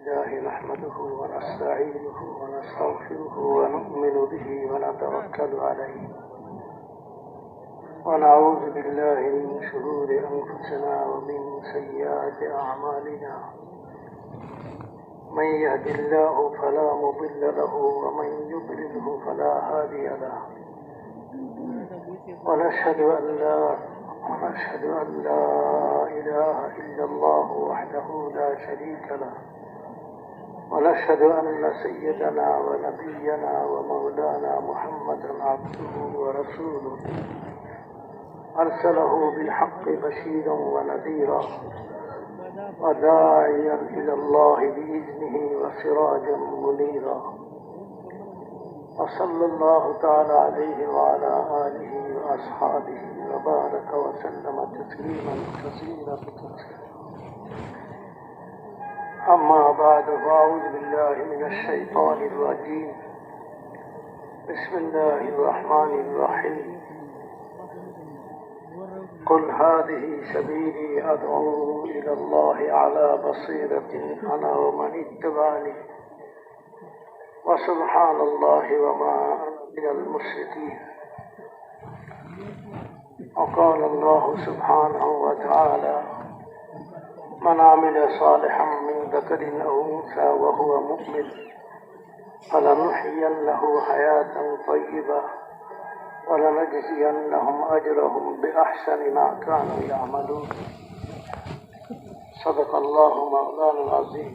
الله نحمده ونستعينه ونستغفره ونؤمن به ونتوكل عليه ونعوذ بالله من شرور أنفسنا ومن سيئات أعمالنا من يهد الله فلا مضل له ومن يضلله فلا هادي له ونشهد أن لا إله إلا الله وحده لا شريك له ونشهد أن سيدنا ونبينا ومولانا محمدا عبده ورسوله أرسله بالحق بشيرا ونذيرا وداعيا إلى الله بإذنه وسراجا منيرا وصلى الله تعالى عليه وعلى آله وأصحابه وبارك وسلم تسليما كثيرا أما بعد فأعوذ بالله من الشيطان الرجيم بسم الله الرحمن الرحيم قل هذه سبيلي أدعو إلى الله على بصيرة أنا ومن اتبعني وسبحان الله وما أنا من المشركين وقال الله سبحانه وتعالى من عمل صالحا من ذكر أو أنثى وهو مؤمن فلنحيينه حياة طيبة ولنجزينهم أجرهم بأحسن ما كانوا يعملون صدق الله مولانا العظيم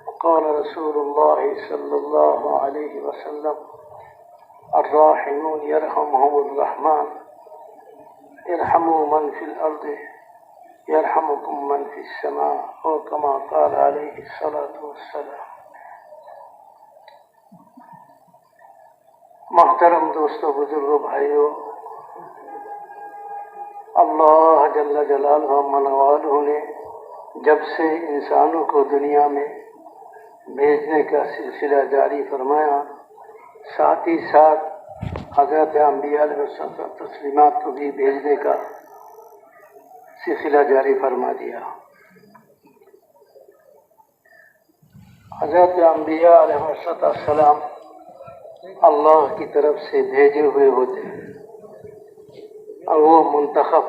وقال رسول الله صلى الله عليه وسلم الراحمون يرحمهم الرحمن ارحموا من في الأرض يرحمكم من في السماء وكما قال عليه الصلاة والسلام. محترم دوستو، بزرگو، بھائیو، اللہ جل جلالہ منوالہ نے جب سے انسانوں کو دنیا میں بھیجنے کا سلسلہ جاری فرمایا، ساتھ ہی ساتھ حضرت انبیاء علیہ الصلوۃ والتسلیمات کو بھی بھیجنے کا سلسلہ جاری فرما دیا۔ حضرت انبیاء علیہ السلام اللہ کی طرف سے بھیجے ہوئے ہوتے ہیں اور وہ منتخب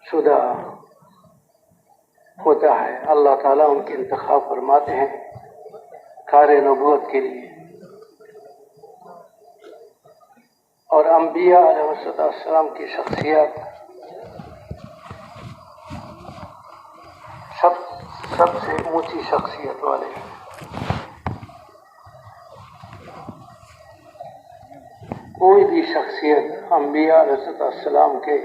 شدہ ہوتا ہے۔ اللہ تعالیٰ ان کے انتخاب فرماتے ہیں کار نبوت کے لیے، اور انبیاء علیہ السلام کی شخصیت سب سے اونچی شخصیت والے ہیں۔ کوئی بھی شخصیت انبیاء علیہ السلام کے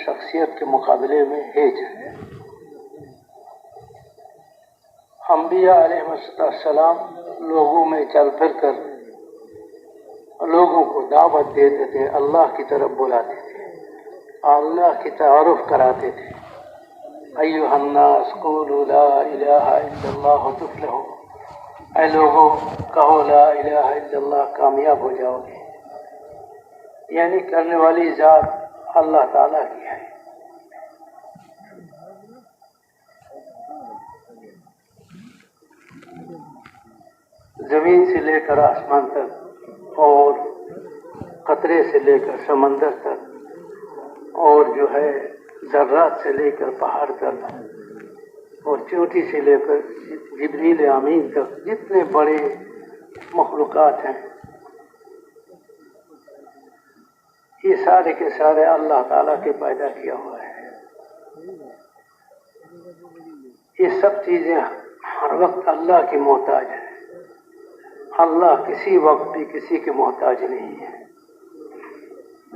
شخصیت کے مقابلے میں ہیج ہے۔ انبیاء علیہ السلام لوگوں میں چل پھر کر لوگوں کو دعوت دیتے تھے، اللہ کی طرف بلاتے تھے، اللہ کی تعارف کراتے تھے۔ ایھا الناس قولوا لا الہ الا اللہ تفلحوا، اے لوگوں کہو لا الہ الا اللہ، کامیاب ہو جاؤ گے۔ یعنی کرنے والی ذات اللہ تعالیٰ کی ہے۔ زمین سے لے کر آسمان تک اور قطرے سے لے کر سمندر تک اور جو ہے ذرات سے لے کر پہاڑ تک اور چوٹی سے لے کر جبریل امین تک، جتنے بڑے مخلوقات ہیں یہ سارے کے سارے اللہ تعالیٰ کے پیدا کیا ہوا ہے۔ یہ سب چیزیں ہر وقت اللہ کی محتاج ہیں۔ اللہ کسی وقت بھی کسی کے محتاج نہیں ہے،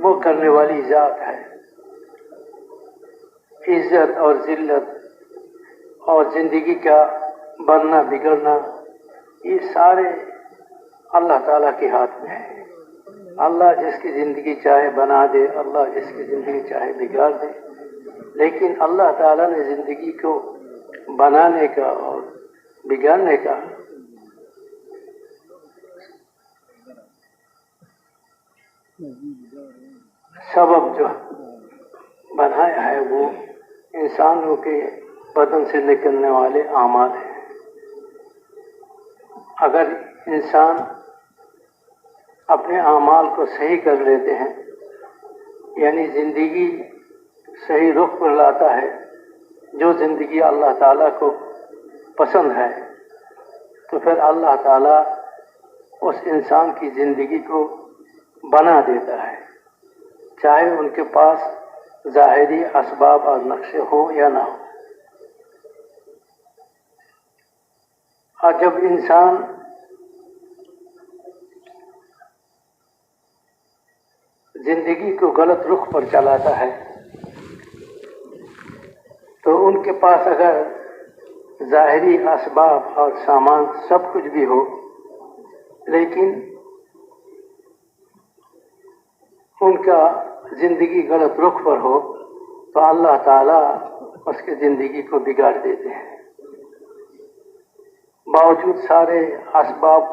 وہ کرنے والی ذات ہے۔ عزت اور ذلت اور زندگی کا بننا بگڑنا یہ سارے اللہ تعالیٰ کے ہاتھ میں ہے۔ اللہ جس کی زندگی چاہے بنا دے، اللہ جس کی زندگی چاہے بگاڑ دے، لیکن اللہ تعالیٰ نے زندگی کو بنانے کا اور بگاڑنے کا سبب جو بنایا ہے وہ انسانوں کے بدن سے نکلنے والے اعمال ہیں۔ اگر انسان اپنے اعمال کو صحیح کر لیتے ہیں، یعنی زندگی صحیح رخ پر لاتا ہے، جو زندگی اللہ تعالیٰ کو پسند ہے، تو پھر اللہ تعالیٰ اس انسان کی زندگی کو بنا دیتا ہے، چاہے ان کے پاس ظاہری اسباب اور نقشے ہوں یا نہ ہوں۔ اور جب انسان زندگی کو غلط رخ پر چلاتا ہے تو ان کے پاس اگر ظاہری اسباب اور سامان سب کچھ بھی ہو، لیکن ان کا زندگی غلط رخ پر ہو، تو اللہ تعالیٰ اس کی زندگی کو بگاڑ دیتے ہیں، باوجود سارے اسباب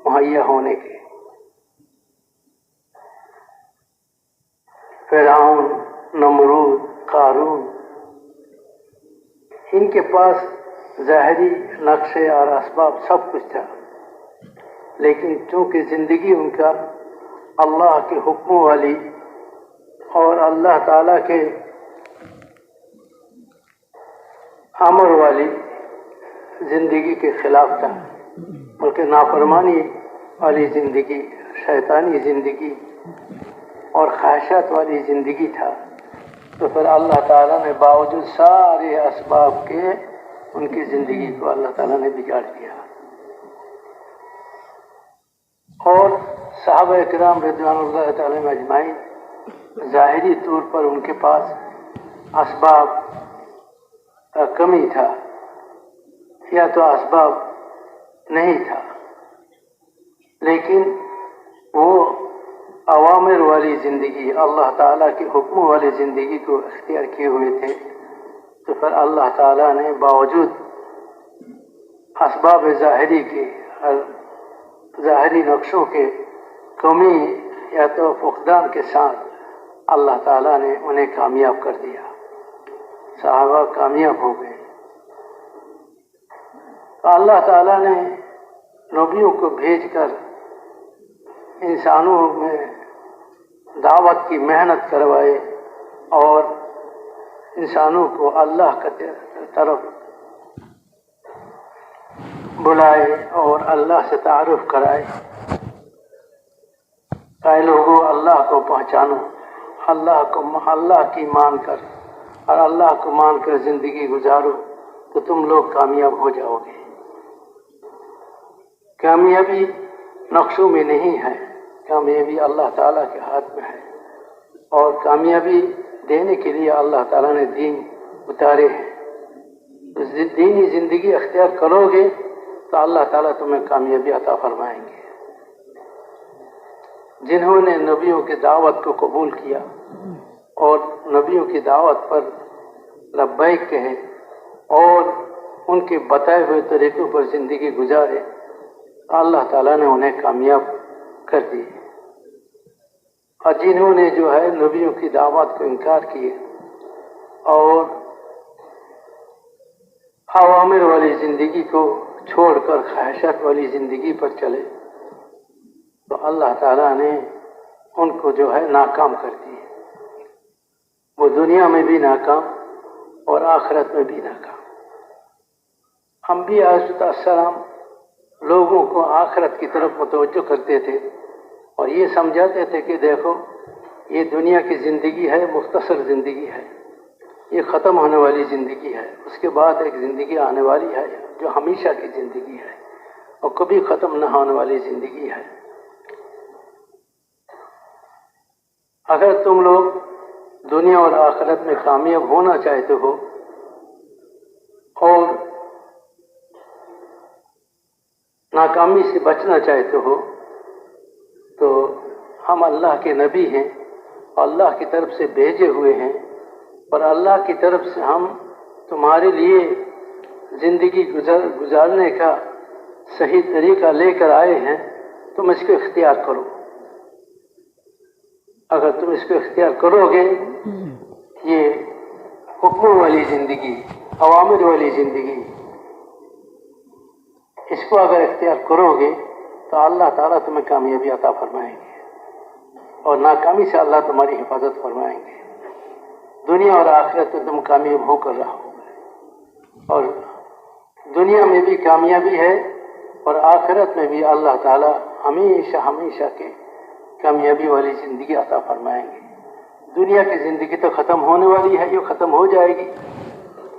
مہیا ہونے کے۔ فرعون، نمرود، قارون، ان کے پاس ظاہری نقشے اور اسباب سب کچھ تھا، لیکن چونکہ زندگی ان کا اللہ کے حکم والی اور اللہ تعالیٰ کے امر والی زندگی کے خلاف تھا، بلکہ نافرمانی والی زندگی، شیطانی زندگی اور خواہشات والی زندگی تھا، تو پھر اللہ تعالیٰ نے باوجود سارے اسباب کے ان کی زندگی کو اللہ تعالیٰ نے بگاڑ دیا۔ اور صحابہ کرام رضوان اللہ تعالیٰ اجمعین، ظاہری طور پر ان کے پاس اسباب کا کمی تھا یا تو اسباب نہیں تھا، لیکن وہ اوامر والی زندگی، اللہ تعالیٰ کے حکم والی زندگی کو اختیار کیے ہوئے تھے، تو پھر اللہ تعالیٰ نے باوجود اسباب ظاہری کے، ظاہری نقشوں کے کمی یا تو فقدان کے ساتھ اللہ تعالیٰ نے انہیں کامیاب کر دیا، صحابہ کامیاب ہو گئے۔ تو اللہ تعالیٰ نے نبیوں کو بھیج کر انسانوں میں دعوت کی محنت کروائے اور انسانوں کو اللہ کی طرف بلائے اور اللہ سے تعارف کرائے، کہ لوگوں اللہ کو پہچانو، اللہ کی مان کر اور اللہ کو مان کر زندگی گزارو تو تم لوگ کامیاب ہو جاؤ گے۔ کامیابی نقشوں میں نہیں ہے، کامیابی اللہ تعالیٰ کے ہاتھ میں ہے، اور کامیابی دینے کے لیے اللہ تعالیٰ نے دین اتارے ہیں۔ دینی زندگی اختیار کرو گے تو اللہ تعالیٰ تمہیں کامیابی عطا فرمائیں گے۔ جنہوں نے نبیوں کی دعوت کو قبول کیا اور نبیوں کی دعوت پر لبیک کہے اور ان کے بتائے ہوئے طریقوں پر زندگی گزارے، اللہ تعالیٰ نے انہیں کامیاب کر دی۔ اور جنہوں نے جو ہے نبیوں کی دعوت کو انکار کیے اور اوامر والی زندگی کو چھوڑ کر خواہشات والی زندگی پر چلے، تو اللہ تعالیٰ نے ان کو جو ہے ناکام کر دی، وہ دنیا میں بھی ناکام اور آخرت میں بھی ناکام۔ انبیاء علیہ السلام لوگوں کو آخرت کی طرف متوجہ کرتے تھے اور یہ سمجھاتے تھے کہ دیکھو یہ دنیا کی زندگی ہے، مختصر زندگی ہے، یہ ختم ہونے والی زندگی ہے، اس کے بعد ایک زندگی آنے والی ہے جو ہمیشہ کی زندگی ہے اور کبھی ختم نہ ہونے والی زندگی ہے۔ اگر تم لوگ دنیا اور آخرت میں کامیاب ہونا چاہتے ہو اور ناکامی سے بچنا چاہتے ہو تو ہم اللہ کے نبی ہیں، اللہ کی طرف سے بھیجے ہوئے ہیں، اور اللہ کی طرف سے ہم تمہارے لیے زندگی گزارنے کا صحیح طریقہ لے کر آئے ہیں، تم اس کو اختیار کرو۔ اگر تم اس کو اختیار کرو گے، یہ حکم والی زندگی، اوامر والی زندگی، اس کو اگر اختیار کرو گے تو اللہ تعالیٰ تمہیں کامیابی عطا فرمائیں گے اور ناکامی سے اللہ تمہاری حفاظت فرمائیں گے. دنیا اور آخرت میں تم کامیاب ہو کر رہو گے اور دنیا میں بھی کامیابی ہے اور آخرت میں بھی اللہ تعالیٰ ہمیشہ ہمیشہ کے کامیابی والی زندگی عطا فرمائیں گے. دنیا کی زندگی تو ختم ہونے والی ہے، یہ ختم ہو جائے گی.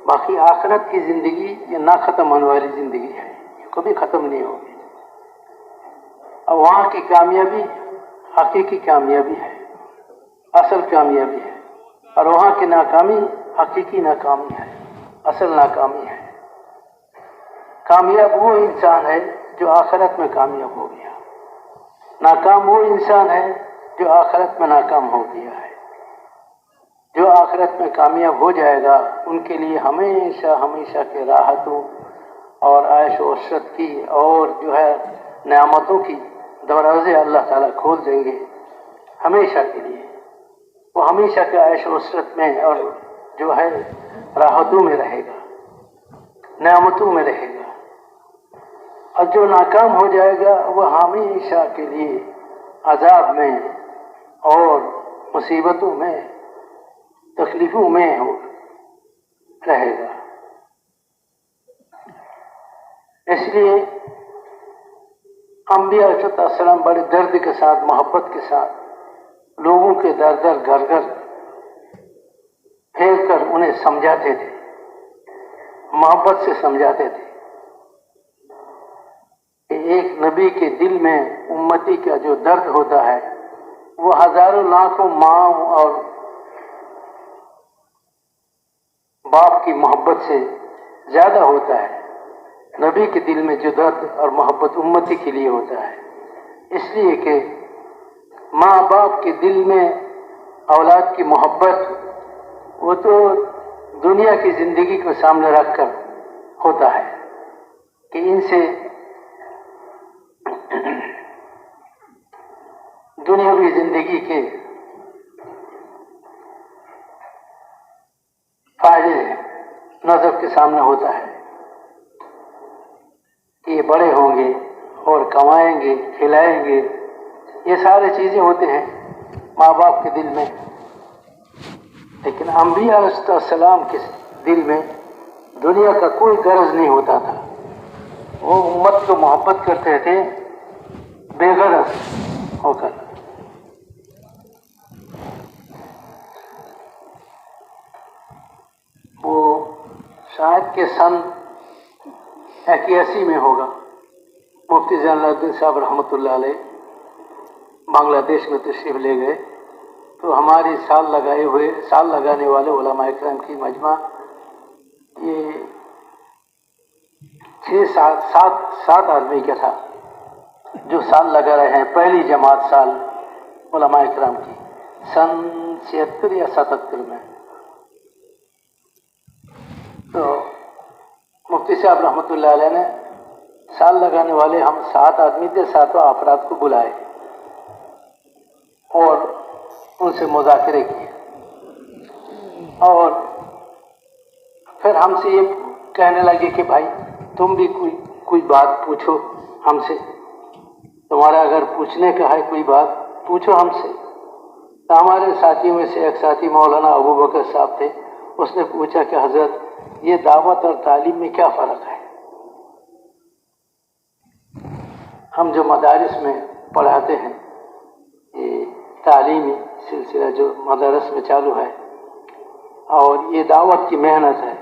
باقی آخرت کی زندگی یہ نہ ختم ہونے والی زندگی ہے، یہ کبھی ختم نہیں ہوگی. اور وہاں کی کامیابی حقیقی کامیابی ہے، اصل کامیابی ہے، اور وہاں کی ناکامی حقیقی ناکامی ہے، اصل ناکامی ہے. کامیاب وہ انسان ہے جو آخرت میں کامیاب ہو گیا، ناکام وہ انسان ہے جو آخرت میں ناکام ہو گیا ہے. جو آخرت میں کامیاب ہو جائے گا ان کے لیے ہمیشہ ہمیشہ کے راحتوں اور عیش و عشرت کی اور جو ہے نعمتوں کی دروازے اللہ تعالیٰ کھول دیں گے ہمیشہ کے لیے. وہ ہمیشہ کے عیش و عشرت میں اور جو ہے راحتوں میں رہے گا، نعمتوں میں رہے گا. اور جو ناکام ہو جائے گا وہ ہمیشہ کے لیے عذاب میں اور مصیبتوں میں تکلیفوں میں رہے گا. اس لیے انبیاء علیہ السلام بڑے درد کے ساتھ، محبت کے ساتھ لوگوں کے در در گھر گھر پھیر کر انہیں سمجھاتے تھے، محبت سے سمجھاتے تھے کہ ایک نبی کے دل میں امتی کا جو درد ہوتا ہے وہ ہزاروں لاکھوں ماں اور باپ کی محبت سے زیادہ ہوتا ہے. نبی کے دل میں جو درد اور محبت امتی کے لیے ہوتا ہے، اس لیے کہ ماں باپ کے دل میں اولاد کی محبت وہ تو دنیا کی زندگی کو سامنے رکھ کر ہوتا ہے کہ ان سے دنیاوی زندگی کے فائدے نظر کے سامنے ہوتا ہے کہ یہ بڑے ہوں گے اور کمائیں گے، کھلائیں گے، یہ سارے چیزیں ہوتے ہیں ماں باپ کے دل میں. لیکن انبیاء علیہ السلام کے دل میں دنیا کا کوئی غرض نہیں ہوتا تھا. وہ امت کو محبت کرتے تھے بے غرض ہو کر. وہ شاید کہ سن 81 میں ہوگا، مفتی زین الدین صاحب رحمۃ اللہ علیہ بنگلہ دیش میں تشریف لے گئے تو ہماری سال لگانے والے علماء اکرام کی مجمع یہ 6-7 آدمی کا تھا جو سال لگا رہے ہیں، پہلی جماعت سال علماء اکرام کی سن 76 یا 77 میں. تو مفتی صاحب رحمۃ اللہ علیہ نے سال لگانے والے ہم 7 آدمی تھے، 7 افراد کو بلائے اور ان سے مذاکرے کیے اور پھر ہم سے یہ کہنے لگے کہ بھائی تم بھی کوئی بات پوچھو ہم سے، تمہارا اگر پوچھنے کا ہے کوئی بات پوچھو ہم سے. تو ہمارے ساتھیوں میں سے ایک ساتھی مولانا ابو بکر صاحب تھے، اس نے پوچھا کہ حضرت یہ دعوت اور تعلیم میں کیا فرق ہے؟ ہم جو مدارس میں پڑھاتے ہیں، یہ تعلیمی سلسلہ جو مدارس میں چالو ہے اور یہ دعوت کی محنت ہے،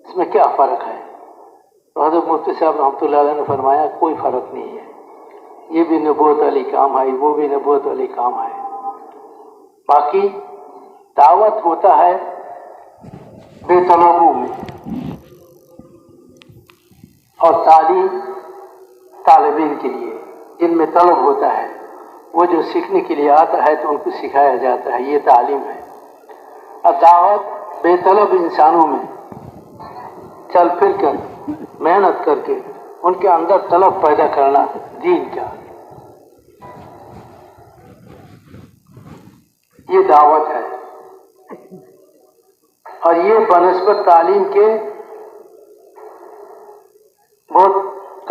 اس میں کیا فرق ہے؟ تو حضرت مفتی صاحب رحمۃ اللہ علیہ نے فرمایا کوئی فرق نہیں ہے، یہ بھی نبوت والی کام ہے، وہ بھی نبوت والی کام ہے. باقی دعوت ہوتا ہے بے طلبوں میں اور تعلیم طالبین کے لیے جن میں طلب ہوتا ہے، وہ جو سیکھنے کے لیے آتا ہے تو ان کو سکھایا جاتا ہے، یہ تعلیم ہے. اور دعوت بے طلب انسانوں میں چل پھر کر محنت کر کے ان کے اندر طلب پیدا کرنا دین کا، یہ دعوت ہے. اور یہ بنسبت تعلیم کے بہت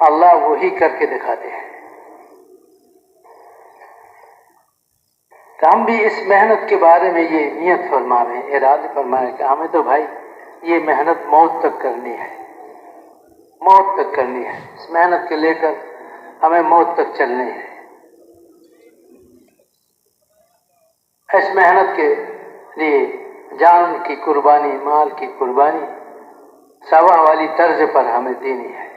اللہ وہی کر کے دکھاتے ہیں۔ تو ہم بھی اس محنت کے بارے میں یہ نیت فرمائیں، ارادہ فرمائیں کہ ہمیں تو بھائی یہ محنت موت تک کرنی ہے، موت تک کرنی ہے، اس محنت کے لے کر ہمیں موت تک چلنی ہے۔ اس محنت کے لیے جان کی قربانی، مال کی قربانی صحابہ والی طرز پر ہمیں دینی ہے۔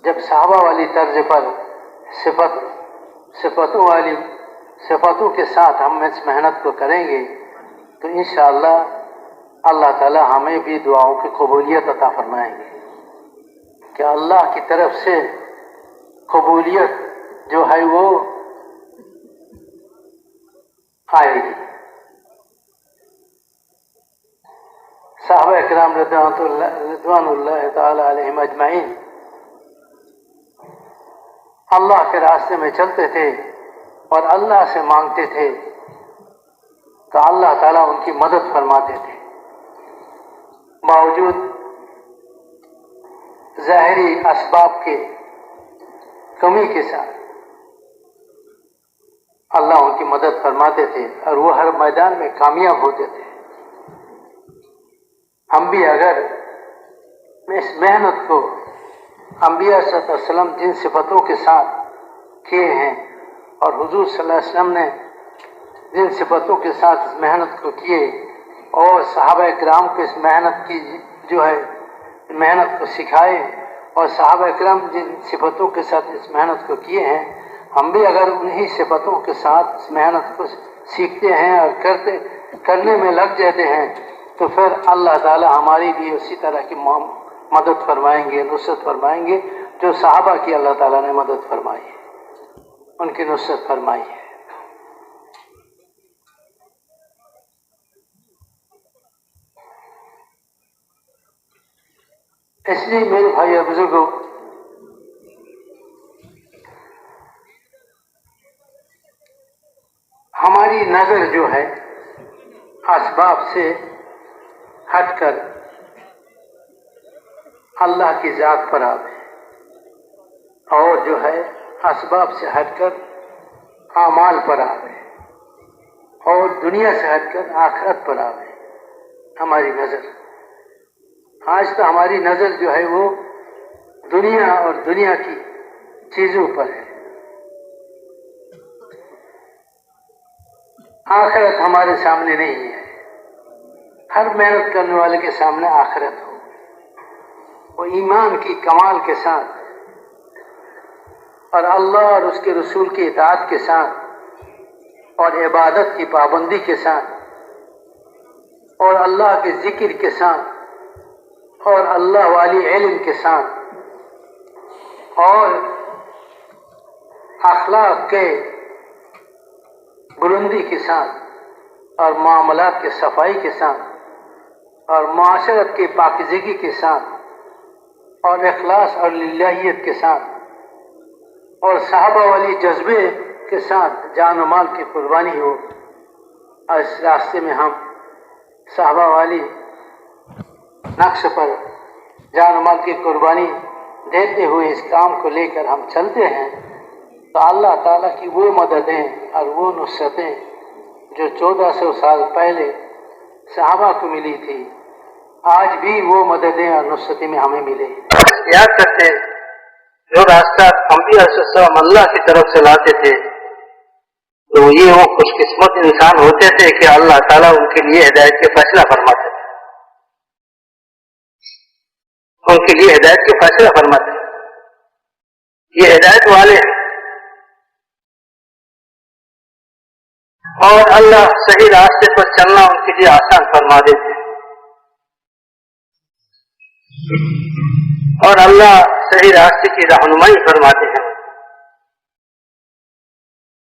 جب صحابہ والی طرز پر صفتوں کے ساتھ ہم اس محنت کو کریں گے تو انشاءاللہ اللہ تعالی ہمیں بھی دعاؤں کی قبولیت عطا فرمائیں گے، کہ اللہ کی طرف سے قبولیت جو ہے وہ آئے گی۔ صحابہ اکرام رضوان اللہ تعالی علیہم اجمعین اللہ کے راستے میں چلتے تھے اور اللہ سے مانگتے تھے تو اللہ تعالیٰ ان کی مدد فرماتے تھے، باوجود ظاہری اسباب کے کمی کے ساتھ اللہ ان کی مدد فرماتے تھے اور وہ ہر میدان میں کامیاب ہوتے تھے۔ ہم بھی اگر اس محنت کو انبیاء صلی اللہ علیہ وسلم جن صفتوں کے ساتھ کیے ہیں اور حضور صلی اللہ علیہ وسلم نے جن صفتوں کے ساتھ اس محنت کو کیے اور صحابہ کرام کو اس محنت کی جو ہے محنت کو سکھائے اور صحابہ کرام جن صفتوں کے ساتھ اس محنت کو کیے ہیں، ہم بھی اگر انہی صفتوں کے ساتھ اس محنت کو سیکھتے ہیں اور کرنے میں لگ جاتے ہیں تو پھر اللہ تعالی ہماری بھی اسی طرح کی مدد فرمائیں گے، نصرت فرمائیں گے جو صحابہ کی اللہ تعالیٰ نے مدد فرمائی ہے، ان کی نصرت فرمائی ہے۔ اس لیے میرے بھائی اور بزرگوں، ہماری نظر جو ہے اسباب سے ہٹ کر اللہ کی ذات پر آوے اور جو ہے اسباب سے ہٹ کر اعمال پر آوے اور دنیا سے ہٹ کر آخرت پر آوے۔ ہماری نظر آج تو ہماری نظر جو ہے وہ دنیا اور دنیا کی چیزوں پر ہے، آخرت ہمارے سامنے نہیں ہے۔ ہر محنت کرنے والے کے سامنے آخرت ہو، وہ ایمان کی کمال کے ساتھ اور اللہ اور اس کے رسول کی اطاعت کے ساتھ اور عبادت کی پابندی کے ساتھ اور اللہ کے ذکر کے ساتھ اور اللہ والی علم کے ساتھ اور اخلاق کے بلندی کے ساتھ اور معاملات کے صفائی کے ساتھ اور معاشرت کی پاکیزگی کے ساتھ اور اخلاص اور للہیت کے ساتھ اور صحابہ والی جذبے کے ساتھ جان و مال کی قربانی ہو، اور اس راستے میں ہم صحابہ والی نقش پر جان و مال کی قربانی دیتے ہوئے اس کام کو لے کر ہم چلتے ہیں تو اللہ تعالیٰ کی وہ مددیں اور وہ نصرتیں جو 1400 سال پہلے صحابہ کو ملی تھی، آج بھی وہ مددیں اور نصرتیں میں ہمیں ملے۔ یاد کرتے جو راستہ انبیاء صلی اللہ علیہ وسلم اللہ کی طرف سے لاتے تھے تو یہ وہ خوش قسمت انسان ہوتے تھے کہ اللہ تعالیٰ ان کے لیے ہدایت کے فیصلہ فرماتے تھے، ان کے لیے ہدایت کے فیصلہ فرماتے تھے۔ یہ ہدایت والے ہیں اور اللہ صحیح راستے پر چلنا ان کے لیے آسان فرما دیتے ہیں اور اللہ صحیح راستے کی رہنمائی فرماتے ہیں۔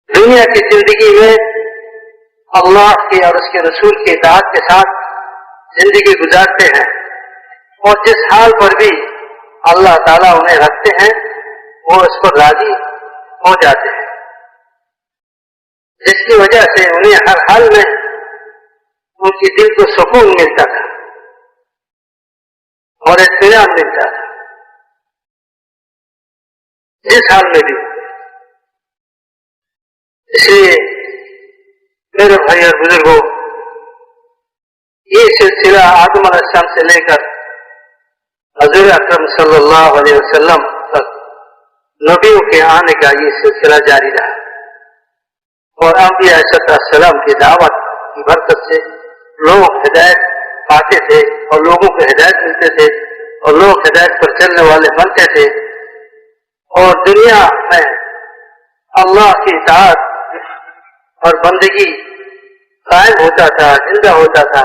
دنیا کی زندگی میں اللہ کی اور اس کے رسول کی اطاعت کے ساتھ زندگی گزارتے ہیں اور جس حال پر بھی اللہ تعالیٰ انہیں رکھتے ہیں وہ اس پر راضی ہو جاتے ہیں، جس کی وجہ سے انہیں ہر حال میں ان کی دل کو سکون ملتا تھا اور اطمینان ملتا تھا۔ جس حال میں بھی. اس لیے میرے بھائی اور بزرگوں، یہ سلسلہ آدم علیہ السلام سے لے کر حضور اکرم صلی اللہ علیہ وسلم تک نبیوں کے آنے کا یہ سلسلہ جاری رہا، اور انبیاء علیہ السلام کی دعوت کی برکت سے لوگ ہدایت پاتے تھے اور لوگوں کو ہدایت ملتے تھے اور لوگ ہدایت پر چلنے والے بنتے تھے، اور دنیا میں اللہ کی اطاعت اور بندگی قائم ہوتا تھا، زندہ ہوتا تھا،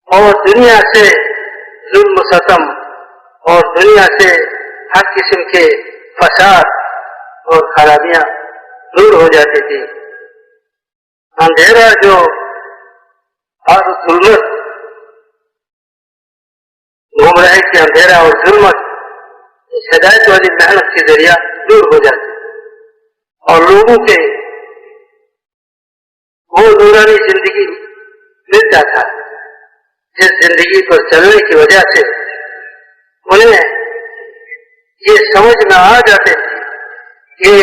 اور دنیا سے ظلم و ستم اور دنیا سے ہر قسم کے فساد اور خرابیاں دور ہو جاتی تھی. اندھیرا جو اور ظلمت، گمراہی کے اندھیرا اور ظلمت اس ہدایت والی محنت کے ذریعہ دور ہو جاتی اور لوگوں کے وہ نورانی زندگی ملتا تھا جس زندگی پر چلنے کی وجہ سے انہیں یہ سمجھ میں آ جاتے تھے کہ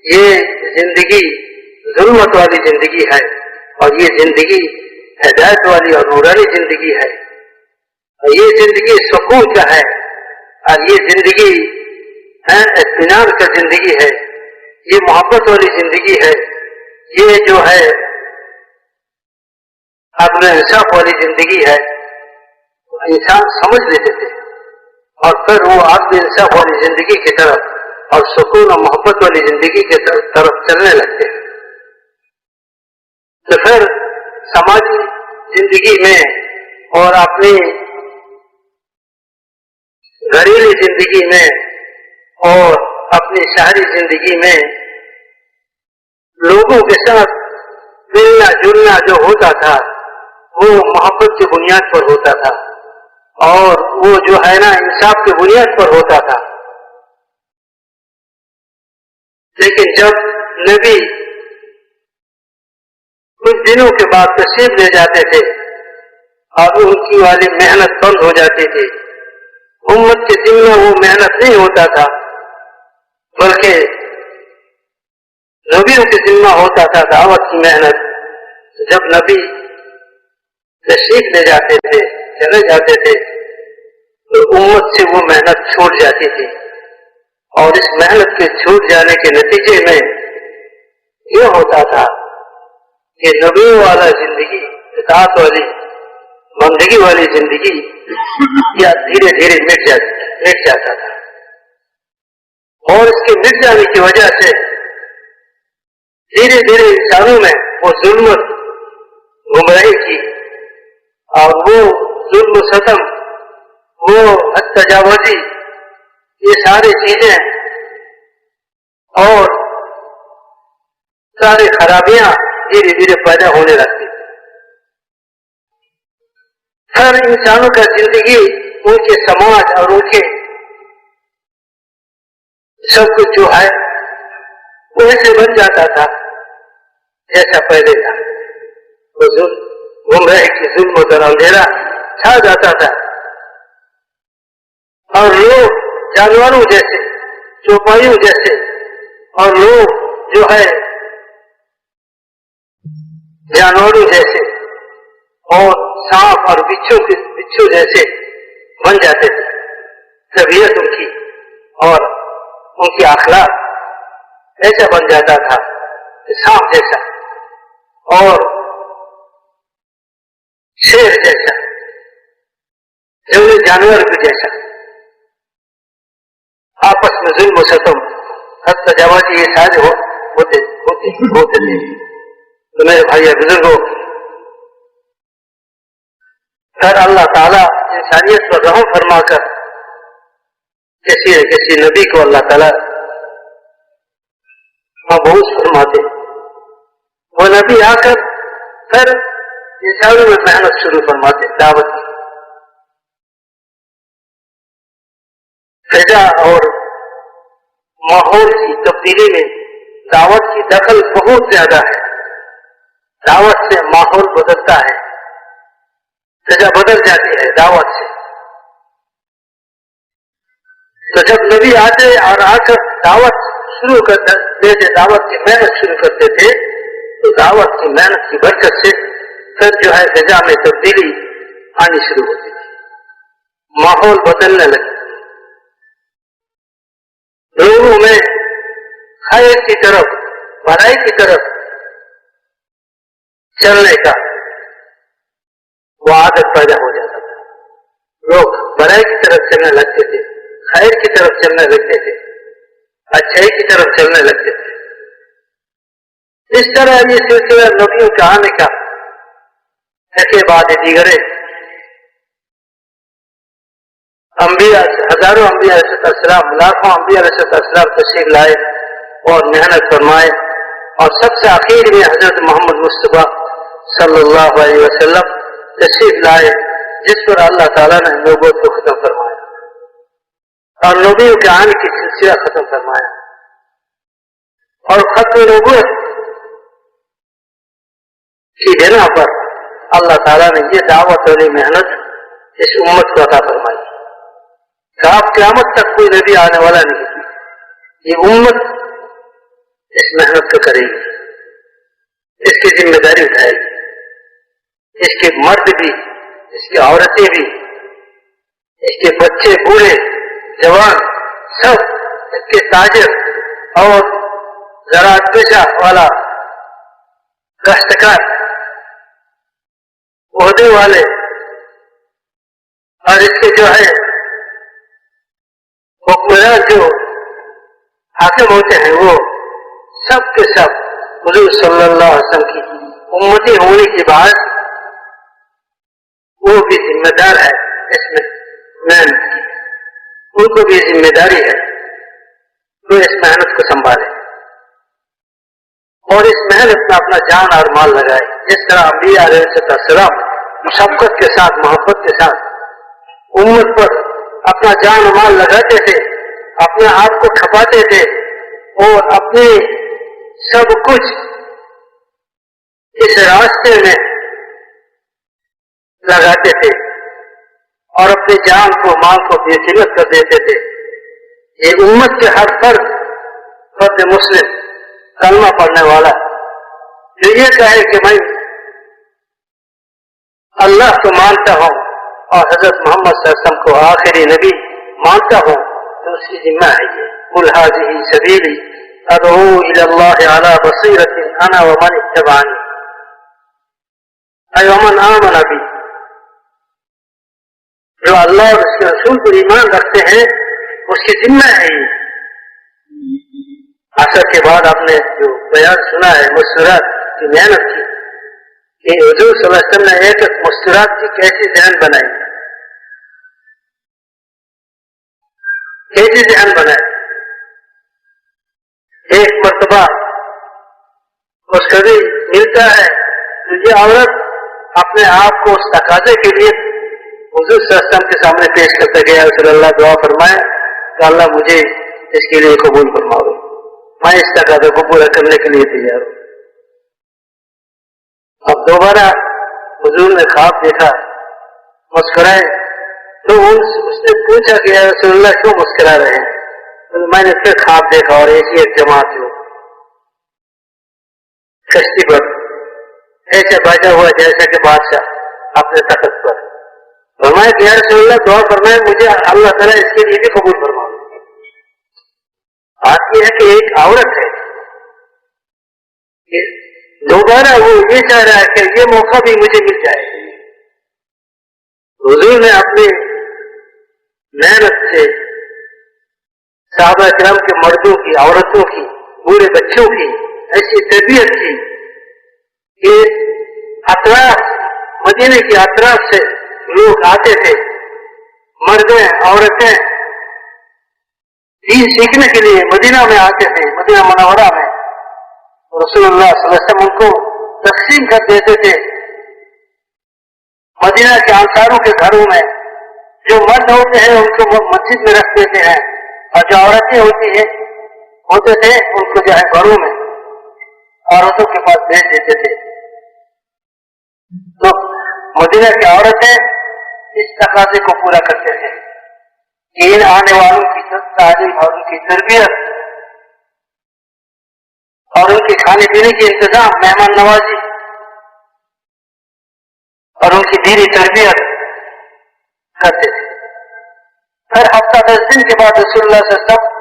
یہ زندگی ظلمت والی زندگی ہے اور یہ زندگی ہدایت والی اور نورانی زندگی ہے، اور یہ زندگی سکون کا ہے، اور یہ زندگی اطمینان کا زندگی ہے، یہ محبت والی زندگی ہے، یہ جو ہے عدل انصاف والی زندگی ہے. انسان سمجھ لیتے تھے اور پھر وہ عدل انصاف والی زندگی کی طرف اور سکون اور محبت والی زندگی کی طرف چلنے لگتے ہیں. تو پھر سماجی زندگی میں اور اپنی گھریلو زندگی میں اور اپنی شہری زندگی میں لوگوں کے ساتھ ملنا جلنا جو ہوتا تھا وہ محبت کی بنیاد پر ہوتا تھا اور وہ جو ہے نا انصاف کی بنیاد پر ہوتا تھا. لیکن جب نبی کچھ دنوں کے بعد تشریف لے جاتے تھے اور ان کی والی محنت بند ہو جاتی تھی، امت کے دل میں وہ محنت نہیں ہوتا تھا بلکہ نبیوں کے ذمہ ہوتا تھا دعوت کی محنت. جب نبی تشریف لے جاتے تھے، چلے جاتے تھے، تو امت سے وہ محنت چھوٹ جاتی تھی، اور اس محنت کے چھوٹ جانے کے نتیجے میں یہ ہوتا تھا کہ نبیوں والا زندگی، اطاعت والی بندگی والی زندگی یا دھیرے دھیرے مٹ جاتا تھا. اور اس کے مٹ جانے کی وجہ سے دھیرے دھیرے انسانوں میں وہ ظلمت، گمراہی کی اور وہ ظلم و ستم، وہ تجاوزی، یہ ساری چیزیں اور ساری خرابیاں دھیرے دھیرے پیدا ہونے لگتی. ہر انسانوں کا زندگی ان کے سماج اور ان کے سب کچھ جو ہے ویسے بن جاتا تھا جیسا پہلے تھا. وہ گمراہی کی ظلم اور اندھیرا چھا جاتا تھا اور لوگ جانوروں جیسے، چوپایوں جیسے، اور لوگ جو ہے جانوروں جیسے اور سانپ اور بچھو جیسے بن جاتے تھے. طبیعت ان کی اور ان کی اخلاق ایسا بن جاتا تھا کہ سانپ جیسا اور شیر جیسا، جنگلی جانور بھی جیسا، آپس میں ظلم و ستم، حد تجاوزی، یہ سارے ہوتے تھے. تو میرے بھائی بزرگوں، پھر اللہ تعالیٰ انسانیت پر رحم فرما کر کسی نبی کو اللہ تعالیٰ مبعوث فرماتے. وہ نبی آ کر پھر انسانوں میں محنت شروع فرماتے، دعوت کی. فضا اور ماحول کی تبدیلی میں دعوت کی دخل بہت زیادہ ہے. دعوت سے ماحول بدلتا ہے، فضا بدل جاتی ہے دعوت سے. تو جب نبی آتے اور آ کر دعوت شروع کر دیتے، دعوت کی محنت شروع کرتے تھے، تو دعوت کی محنت کی برکت سے پھر جو ہے فضا میں تبدیلی آنی شروع ہوتی تھی، ماحول بدلنے لگے، لوگوں میں خیر کی طرف، بھلائی کی طرف چلنے کا وہ عادت پیدا ہو جاتا تھا، لوگ بھلائی کی طرف چلنے لگتے تھے، خیر کی طرف چلنے لگتے تھے، اچھائی کی طرف چلنے لگتے تھے۔ اس طرح یہ سلسلہ نبیوں کے آنے کا ایک بعد دیگرے انبیاء، ہزاروں انبیاء علیہ السلام، لاکھوں انبیاء علیہ السلام تشریف لائے اور محنت فرمائے، اور سب سے آخر میں حضرت محمد مصطفیٰ صلی اللہ علیہ وسلم تشریف لائے، جس پر اللہ تعالیٰ نے نبوت کو ختم فرمایا اور نبیوں کے آنے کی سلسلہ ختم فرمایا، اور ختم نبوت کی بنا پر اللہ تعالیٰ نے یہ دعوت والی محنت اس امت کو عطا فرمائی کہ آپ قیامت تک کوئی نبی آنے والا نہیں، یہ امت اس محنت کو کرے گی، اس کی ذمہ داری اٹھائے گی، اس کے مرد بھی، اس کی عورتیں بھی، اس کے بچے، بوڑھے، جوان، سب، اس کے تاجر اور زراعت پیشہ والا، کاشتکار، عہدے والے، اور اس کے جو ہے حکمران جو حاکم ہوتے ہیں، وہ سب کے سب حضور صلی اللہ علیہ وسلم کی امتی ہونے کے بعد وہ بھی ذمہ دار ہے اس میں محنت کی، ان کو بھی ذمہ داری ہے تو اس محنت کو سنبھالے اور اس محنت میں اپنا جان اور مال لگائے، جس طرح انبیاء علیہ السلام مشقت کے ساتھ، محبت کے ساتھ امت پر اپنا جان و مال لگاتے تھے، اپنے آپ کو کھپاتے تھے اور اپنے سب کچھ اس راستے میں لگاتے تھے اور اپنی جان کو، مال کو بے قیمت کر دیتے تھے۔ یہ امت کے ہر فرد مسلم کلمہ پڑھنے والا جو یہ کہے کہ میں اللہ کو مانتا ہوں اور حضرت محمد صلی اللہ علیہ وسلم کو آخری نبی مانتا ہوں، تو اس کی ذمہ ہے یہ قل هذه سبیلی ادعو الى اللہ علی بصیرۃ انا ومن اتبعنی ای ومن آمن بی، جو اللہ اور اس کے رسول پر ایمان رکھتے ہیں اس کی ذمہ ہے یہ۔ عصر کے بعد آپ نے جو بیان سنا ہے مسکرات کی محنت کی، کہ حضور صلی اللہ علیہ وسلم نے ایک مسکرات کی کیسی ذہن بنائی، کیسی ذہن بنائی۔ ایک مرتبہ اس کو بھی ملتا ہے تو یہ عورت اپنے آپ کو اس تقاضے کے لیے حضور صلی اللہ علیہ وسلم کے سامنے پیش کرتا گیا، صلی اللہ دعا فرمائے کہ اللہ مجھے اس کے لیے قبول فرماؤ، میں اس تقاضے کو پورا کرنے کے لیے تیار ہوں۔ اب دوبارہ حضور نے خواب دیکھا، مسکرائے، تو اس نے پوچھا کہ یا رسول اللہ کیوں مسکرا رہے ہیں؟ تو میں نے پھر خواب دیکھا اور ایسی ایک جماعت ہو کشتی پر ایسے بیٹھا ہوا جیسا کہ بادشاہ اپنے تخت پر، فرمایا کہ یا رسول اللہ دعا فرمائے مجھے اللہ تعالیٰ اس کے لیے بھی قبول فرماؤ۔ بات یہ ہے کہ ایک عورت ہے، دوبارہ وہ یہ چاہ رہا ہے کہ یہ موقع بھی مجھے مل جائے۔ حضور نے اپنی محنت سے صحابہ کرام کے مردوں کی، عورتوں کی، بوڑھے بچوں کی ایسی تربیت کی کہ اطراف، مدینے کے اطراف سے لوگ آتے تھے، مردیں، عورتیں دین سیکھنے کے لیے مدینہ میں آتے تھے، مدینہ منورہ میں۔ رسول اللہ صلی اللہ علیہ وسلم ان کو تقسیم کر دیتے تھے مدینہ کے انصاروں کے گھروں میں، جو مرد ہوتے ہیں ان کو مسجد میں رکھ دیتے ہیں اور جو عورتیں ہوتے تھے ان کو جو ہے گھروں میں عورتوں کے پاس بھیج دیتے تھے۔ تو مدینہ کی عورتیں اس تقاضے کو پورا کرتے تھے کہ ان آنے والوں کی تعلیم اور ان کی تربیت اور ان کے کھانے پینے کے انتظام، مہمان نوازی اور ان کی دینی تربیت کرتے تھے. ہر ہفتہ 10 دن کے بعد رسول اللہ صلی اللہ علیہ وسلم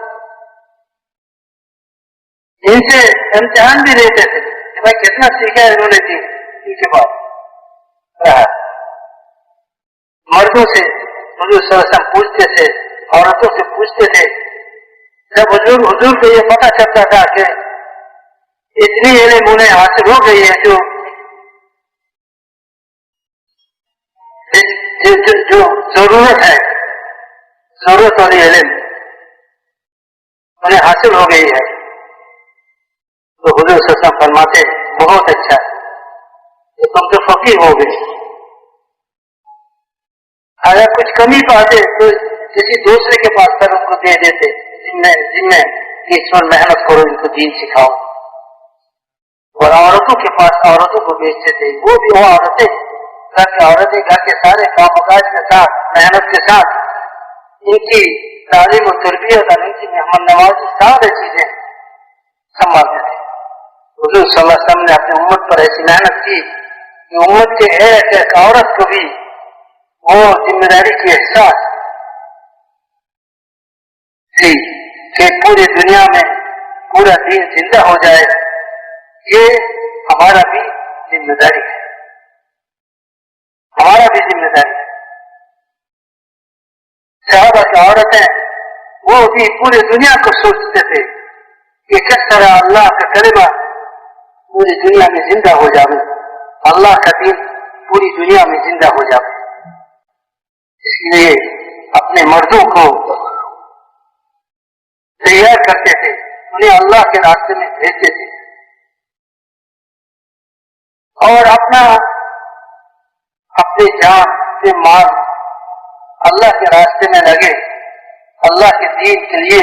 ان سے امتحان بھی لیتے تھے کہ بھائی کتنا سیکھا ہے انہوں نے دین. ان کے بعد رہا مردوں سے حضور صلی اللہ علیہ وسلم پوچھتے تھے، عورتوں سے پوچھتے تھے. جب حضور کو یہ پتہ چلتا تھا کہ اتنی علم انہیں حاصل ہو گئی ہے جو ضرورت ہے، ضرورت والی علم انہیں حاصل ہو گئی ہے، تو حضور صلی اللہ علیہ وسلم فرماتے بہت اچھا ہے، تم تو فقیر ہو گئے. اگر کچھ کمی پاتے تو کسی دوسرے کے پاس کر ان کو دے دیتے، جن میں اس پر محنت کرو، ان کو دین سکھاؤ. اور عورتوں کے پاس عورتوں کو بیچتے تھے، وہ بھی وہ عورتیں گھر کی عورتیں گھر کے سارے کام کاج کے ساتھ محنت کے ساتھ ان کی تعلیم و تربیت اور ان کی مہمان نوازی سارے چیزیں سنبھالتے تھے. حضور صلی اللہ علیہ وسلم نے اپنی امت پر ایسی محنت کی کہ امت کے ایک ایک عورت کو بھی وہ ذمہ داری کی احساس تھی کہ پوری دنیا میں پورا دین زندہ ہو جائے. یہ ہمارا بھی ذمہ داری ہے، ہمارا بھی ذمہ داری ہے. صحابہ کی عورتیں وہ بھی پوری دنیا کو سوچتے تھے کہ کس طرح اللہ کا کلمہ پوری دنیا میں زندہ ہو جائے، اللہ کا دین پوری دنیا میں زندہ ہو جائے. اس لیے اپنے مردوں کو تیار کرتے تھے، انہیں اللہ کے راستے میں بھیجتے تھے اور اپنی جان سے مال اللہ کے راستے میں لگے، اللہ کے دین کے لیے.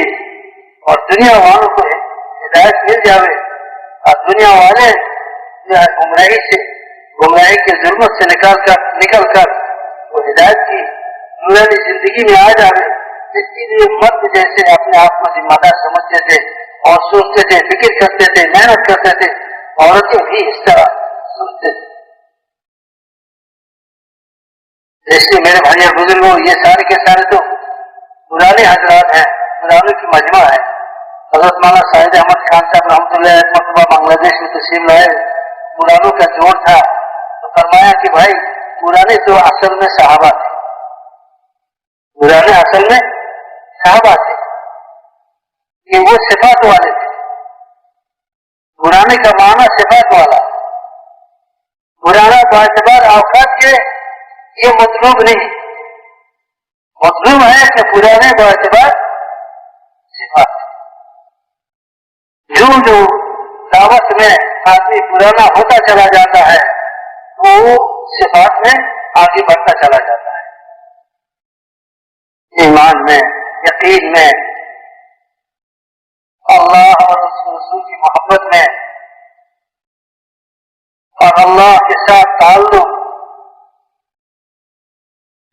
اور دنیا والوں کو ہدایت مل جاوے اور دنیا والے جو ہے گمراہی کے ظلمت سے نکل کر وہ ہدایت کی نورانی زندگی میں آ جاوے. اس کے لیے مرد جیسے اپنے آپ کو ذمہ دار سمجھتے تھے اور سوچتے تھے، فکر کرتے تھے، محنت کرتے تھے. عورتیں بھی اس طرح سوچتے تھے. اس لیے میرے بھائی اور بزرگوں، یہ سارے کے سارے تو پرانے حضرات ہیں، پرانوں کی مجمع ہے. حضرت مولانا سعید احمد خان صاحب رحمۃ اللہ علیہ مرتبہ بنگلہ دیش میں تشریف لائے، پرانوں کا جوڑ تھا تو فرمایا کہ بھائی پرانے تو اصل میں صحابہ تھے، پرانے اصل میں صحابہ تھے کہ وہ صفات والے تھے. پرانے کا معنی صفات والا، پرانا باعتبار اوقات کے یہ مطلوب نہیں، مطلوب ہے کہ پرانے باعتبار صفات. جو دعوت میں آدمی پرانا ہوتا چلا جاتا ہے وہ صفات میں آگے بڑھتا چلا جاتا ہے، ایمان میں، یقین میں، اللہ اور اس رسول کی محبت میں اور اللہ کے ساتھ تعلق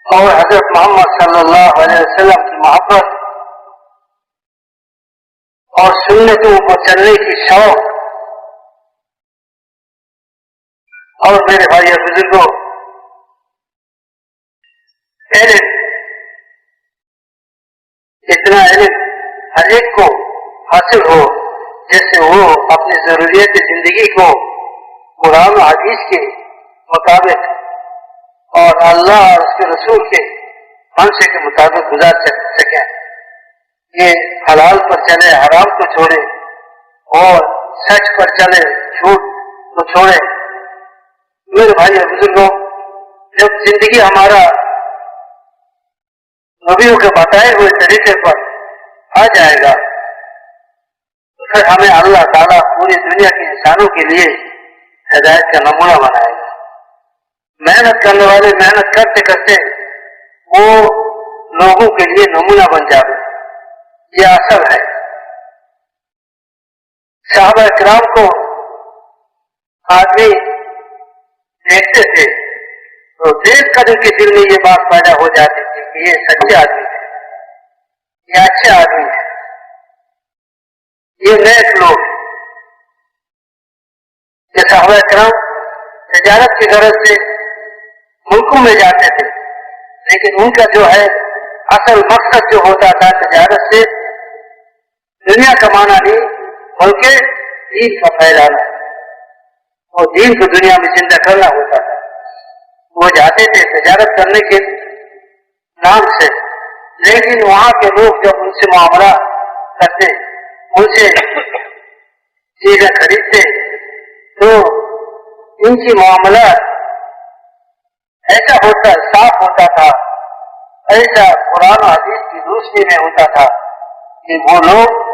اور حضرت محمد صلی اللہ علیہ وسلم کی محبت اور سنتوں کو چلنے کی شوق. اور میرے بھائی اور بزرگوں، علم، اتنا علم ہر ایک کو حاصل ہو جیسے وہ اپنی ضروریات زندگی کو قرآن و حدیث کے مطابق اور اللہ اور اس کے رسول کے منشے کے مطابق گزار سکیں. یہ حلال پر چلے، حرام کو چھوڑے اور سچ پر چلے، جھوٹ کو چھوڑے. میرے بھائی اور بزرگوں، جب زندگی ہمارا نبیوں کے بتائے ہوئے طریقے پر آ جائے گا تو پھر ہمیں اللہ تعالیٰ پوری دنیا کے انسانوں کے لیے ہدایت کا نمونہ بنائے گا. محنت کرنے والے محنت کرتے کرتے وہ لوگوں کے لیے نمونہ بن جائے. یہ اصل ہے. صحابہ کرام کو آدمی دیکھتے تھے تو دیکھ کر ان کے دل میں یہ بات پیدا ہو جاتی تھی کہ یہ سچے آدمی تھے، یہ اچھے آدمی ہیں، یہ نیک لوگ ہیں۔ یہ صحابہ کرام تجارت کی غرض سے ملکوں میں جاتے تھے، لیکن ان کا جو ہے اصل مقصد جو ہوتا تھا تجارت سے دنیا کمانا نہیں بلکہ دین کا پھیلانا اور دین کو دنیا میں زندہ کرنا ہوتا تھا۔ وہ جاتے تھے تجارت کرنے کے نام سے، لیکن وہاں کے لوگ جب ان سے معاملہ کرتے، ان سے چیزیں خریدتے، تو ان کی معاملات ایسا ہوتا صاف ہوتا تھا، ایسا قرآن و حدیث کی روشنی میں ہوتا تھا کہ وہ لوگ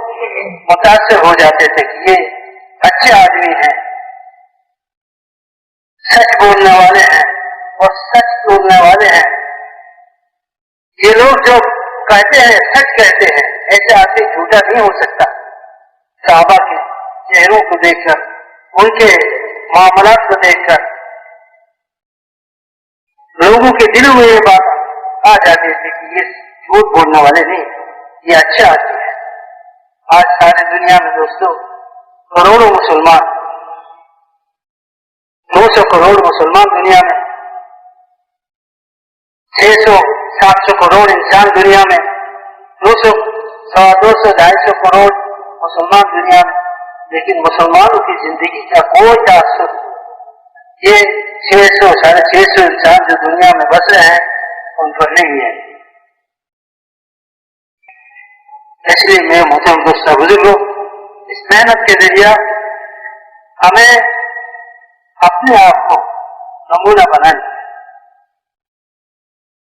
متاثر ہو جاتے تھے کہ یہ اچھے آدمی ہیں، سچ بولنے والے ہیں اور سچ بولنے والے ہیں۔ یہ لوگ جو کہتے ہیں سچ کہتے ہیں، ایسے آدمی جھوٹا نہیں ہو سکتا۔ صحابہ کے چہروں کو دیکھ کر، ان کے معاملات کو دیکھ کر لوگوں کے دلوں میں یہ بات آ جاتی تھی کہ یہ جھوٹ بولنے والے نہیں، یہ اچھے آدمی ہیں۔ آج ساری دنیا میں دوستوں کروڑوں مسلمان، 200 کروڑ مسلمان دنیا میں، 600 700 کروڑ انسان دنیا میں، 200 250 250 کروڑ مسلمان دنیا میں، لیکن مسلمانوں کی زندگی کا کوئی تاثر یہ 600 650 انسان جو دنیا میں بس رہے ہیں ان پر نہیں ہے۔ اس لیے میں محترم دوستوں بزرگوں، اس محنت کے ذریعہ ہمیں اپنے آپ کو نمونہ بنانا،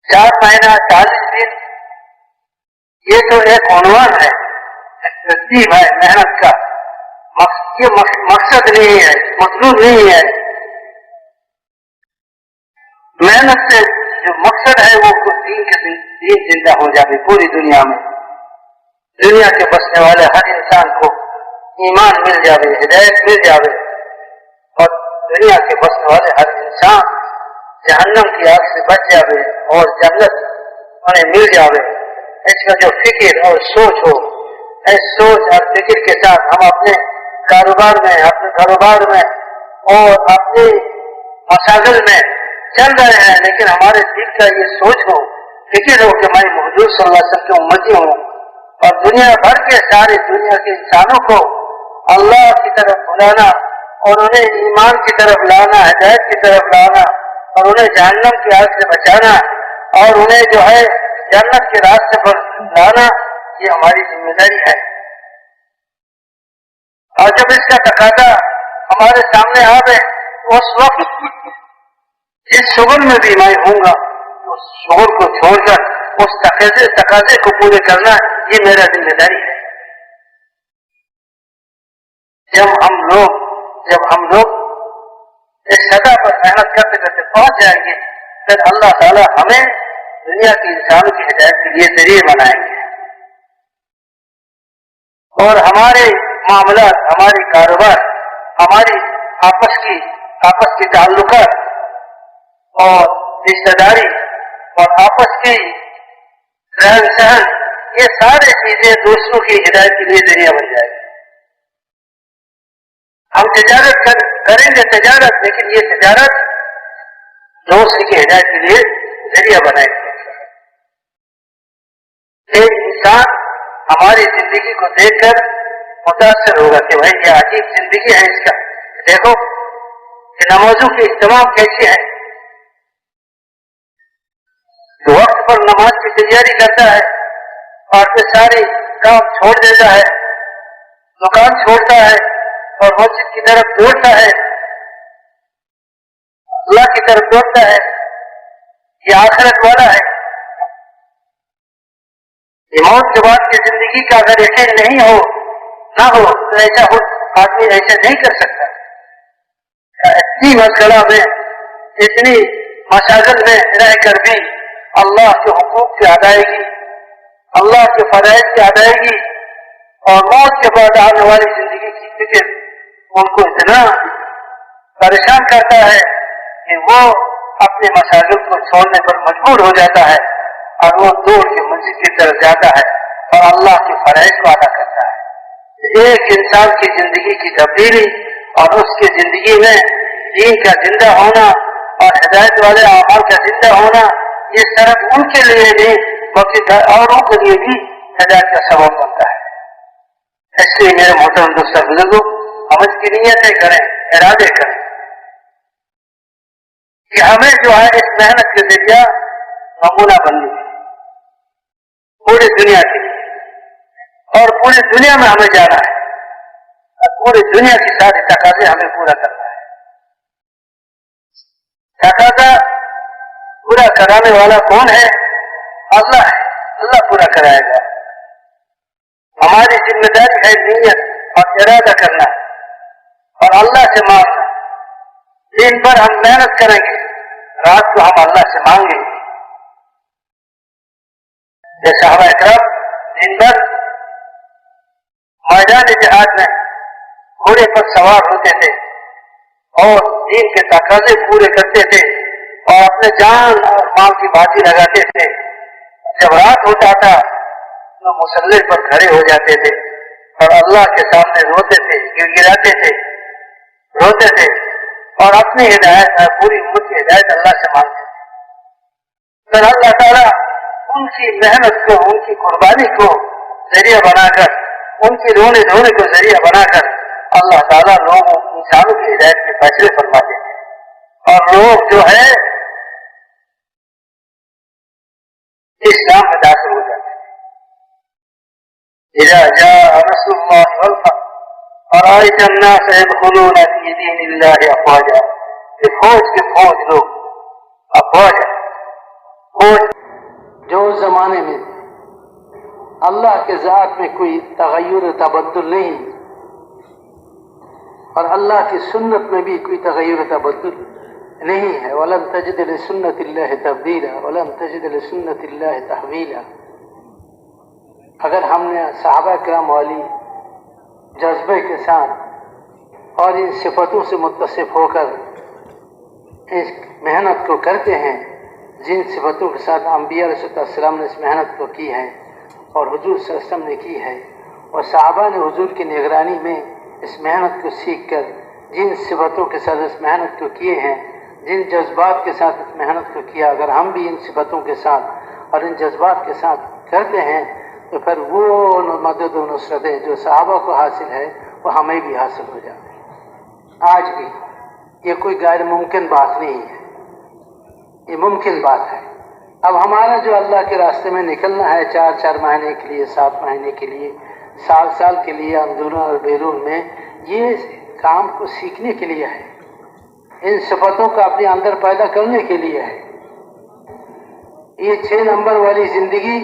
4 مہینہ 40 دن یہ تو ایک عنوان ہے، ترتیب ہے محنت کا، یہ مقصد نہیں ہے، مطلوب نہیں ہے۔ محنت سے جو مقصد ہے وہ دین زندہ ہو جائے پوری دنیا میں، دنیا کے بسنے والے ہر انسان کو ایمان مل جائے، ہدایت مل جائے، اور دنیا کے بسنے والے ہر انسان جہنم کی آگ سے بچ جائے اور جنت انہیں مل جائے۔ اس کا جو فکر اور سوچ ہو، اس سوچ اور فکر کے ساتھ ہم اپنے کاروبار میں، اپنے کاروبار میں اور اپنے مساجد میں چل رہے ہیں، لیکن ہمارے دل کا یہ سوچ ہو، فکر ہو کہ میں حضور صلی اللہ علیہ وسلم کی امتی ہوں، اور دنیا بھر کے سارے دنیا کے انسانوں کو اللہ کی طرف بلانا اور انہیں ایمان کی طرف لانا، ہدایت کی طرف لانا، اور انہیں جہنم کی آگ سے بچانا، اور انہیں جو ہے جنت کے راستے پر لانا، یہ ہماری ذمہ داری ہے۔ اور جب اس کا تقاضا ہمارے سامنے آ گئے، اس وقت جس شغل میں بھی میں ہوں گا، اس شغل کو چھوڑ کر اس تقاضے کو پورے کرنا یہ میرا ذمہ داری ہے۔ جب ہم لوگ اس سطح پر محنت کرتے کرتے پہنچ جائیں گے، پھر اللہ تعالیٰ ہمیں دنیا کے انسانوں کی ہدایت کے لیے ذریعہ بنائیں گے، اور ہمارے معاملات، ہماری کاروبار، ہماری آپس کی تعلقات اور رشتہ داری اور آپس کی رہن سہن، یہ سارے چیزیں دوسروں کی ہدایت کے لیے ذریعہ بن جائے گی۔ ہم تجارت کریں گے تجارت، لیکن یہ تجارت دوست کی ہدایت کے لیے ذریعہ بنائے گی۔ ایک انسان ہماری زندگی کو دیکھ کر متاثر ہوگا کہ بھائی یہ عجیب زندگی ہے اس کا، دیکھو کہ نمازوں کی اہتمام کیسی ہے، وقت پر نماز کی تیاری کرتا ہے اور پھر سارے کام چھوڑ دیتا ہے، دکان چھوڑتا ہے اور مسجد کی طرف دوڑتا ہے، اللہ کی طرف دوڑتا ہے۔ یہ آخرت والا ہے۔ یہ موت کے بعد کی زندگی کا اگر یقین نہیں ہو نہ ہو تو ایسا آدمی ایسا نہیں کر سکتا۔ اتنی مسئلہ میں، اتنی مشاغل میں رہ کر بھی اللہ کے حقوق کی ادائیگی، اللہ کے فرائض کی ادائیگی اور موت کے بعد آنے والی زندگی کی فکر ان کو اتنا پریشان کرتا ہے کہ وہ اپنے مشاغل کو چھوڑنے پر مجبور ہو جاتا ہے اور وہ دوڑ کے مسجد کی طرف جاتا ہے اور اللہ کے فرائض کو ادا کرتا ہے۔ ایک انسان کی زندگی کی تبدیلی اور اس کی زندگی میں دین کا زندہ ہونا اور ہدایت والے اعمال کا زندہ ہونا، یہ صرف ان کے لیے نہیں بلکہ اوروں کے لیے بھی ہدایت کا سبب بنتا ہے۔ اس لیے میرے محترم دوستوں بزرگوں، ہم اس کی نیتیں کریں، ارادے کریں کہ ہمیں جو ہے اس محنت کے ذریعہ نمونہ بننی ہے پوری دنیا کے لیے، اور پوری دنیا میں ہمیں جانا ہے اور پوری دنیا کی ساری تقاضے ہمیں پورا کرنا ہے۔ تقاضا پورا کرانے والا کون ہے؟ اللہ ہے، اللہ پورا کرائے گا۔ ہماری ذمہ داری ہے نیت اور ارادہ کرنا اور اللہ سے مانگنا۔ دن بھر ہم محنت کریں گے، رات کو ہم اللہ سے مانگیں گے۔ جیسے صحابہ اکرام دن بھر میدان جہاد میں گھوڑے پر سوار ہوتے تھے اور دین کے تقاضے پورے کرتے تھے اور اپنے جان اور مال کی بازی لگاتے تھے۔ جب رات ہوتا تھا تو مسلح پر کھڑے ہو جاتے تھے اور اللہ کے سامنے روتے تھے، گڑگڑاتے تھے، روتے تھے اور اپنی ہدایت اور پوری امت کی ہدایت اللہ سے مانگتے تھے۔ پھر اللہ تعالیٰ ان کی محنت کو، ان کی قربانی کو ذریعہ بنا کر، ان کی رونے دھونے کو ذریعہ بنا کر اللہ تعالیٰ لوگوں انسانوں کی ہدایت کے فیصلے فرماتے تھے اور لوگ جو ہے اسلام میں داخل ہو جاتے تھے۔ اذا جاء نصر الله والفتح ورأيت الناس يدخلون في دين الله افواجا، فوج کے فوج لوگ افواجا، فوج جو اس زمانے میں اللہ کے ذات میں کوئی تغیر و تبدل نہیں اور اللہ کی سنت میں بھی کوئی تغیر و تبدل نہیں ہے۔ وَلَن تَجِدَ لِسُنَّةِ اللَّهِ تَبْدِيلًا وَلَن تَجِدَ لِسُنَّةِ اللَّهِ تَحْوِيلًا۔ اگر ہم نے صحابہ کرام والی جذبے کے ساتھ اور ان صفتوں سے متصف ہو کر اس محنت کو کرتے ہیں جن صفتوں کے ساتھ انبیاء علیہ السلام نے اس محنت کو کی ہے اور حضور صلی اللہ علیہ وسلم نے کی ہے، اور صحابہ نے حضور کی نگرانی میں اس محنت کو سیکھ کر جن صفتوں کے ساتھ اس محنت کو کیے ہیں، جن جذبات کے ساتھ اس محنت کو کیا، اگر ہم بھی ان صفتوں کے ساتھ اور ان جذبات کے ساتھ کرتے ہیں تو پھر وہ مدد و نصرتیں جو صحابہ کو حاصل ہے وہ ہمیں بھی حاصل ہو جاتے ہیں۔ آج بھی یہ کوئی غیر ممکن بات نہیں ہے، یہ ممکن بات ہے۔ اب ہمارا جو اللہ کے راستے میں نکلنا ہے 4 مہینے کے لیے، 7 مہینے کے لیے، سال کے لیے، اندرون اور بیرون میں، یہ کام کو سیکھنے کے لیے ہے، ان صفتوں کو اپنے اندر پیدا کرنے کے لیے ہے۔ یہ 6 نمبر والی زندگی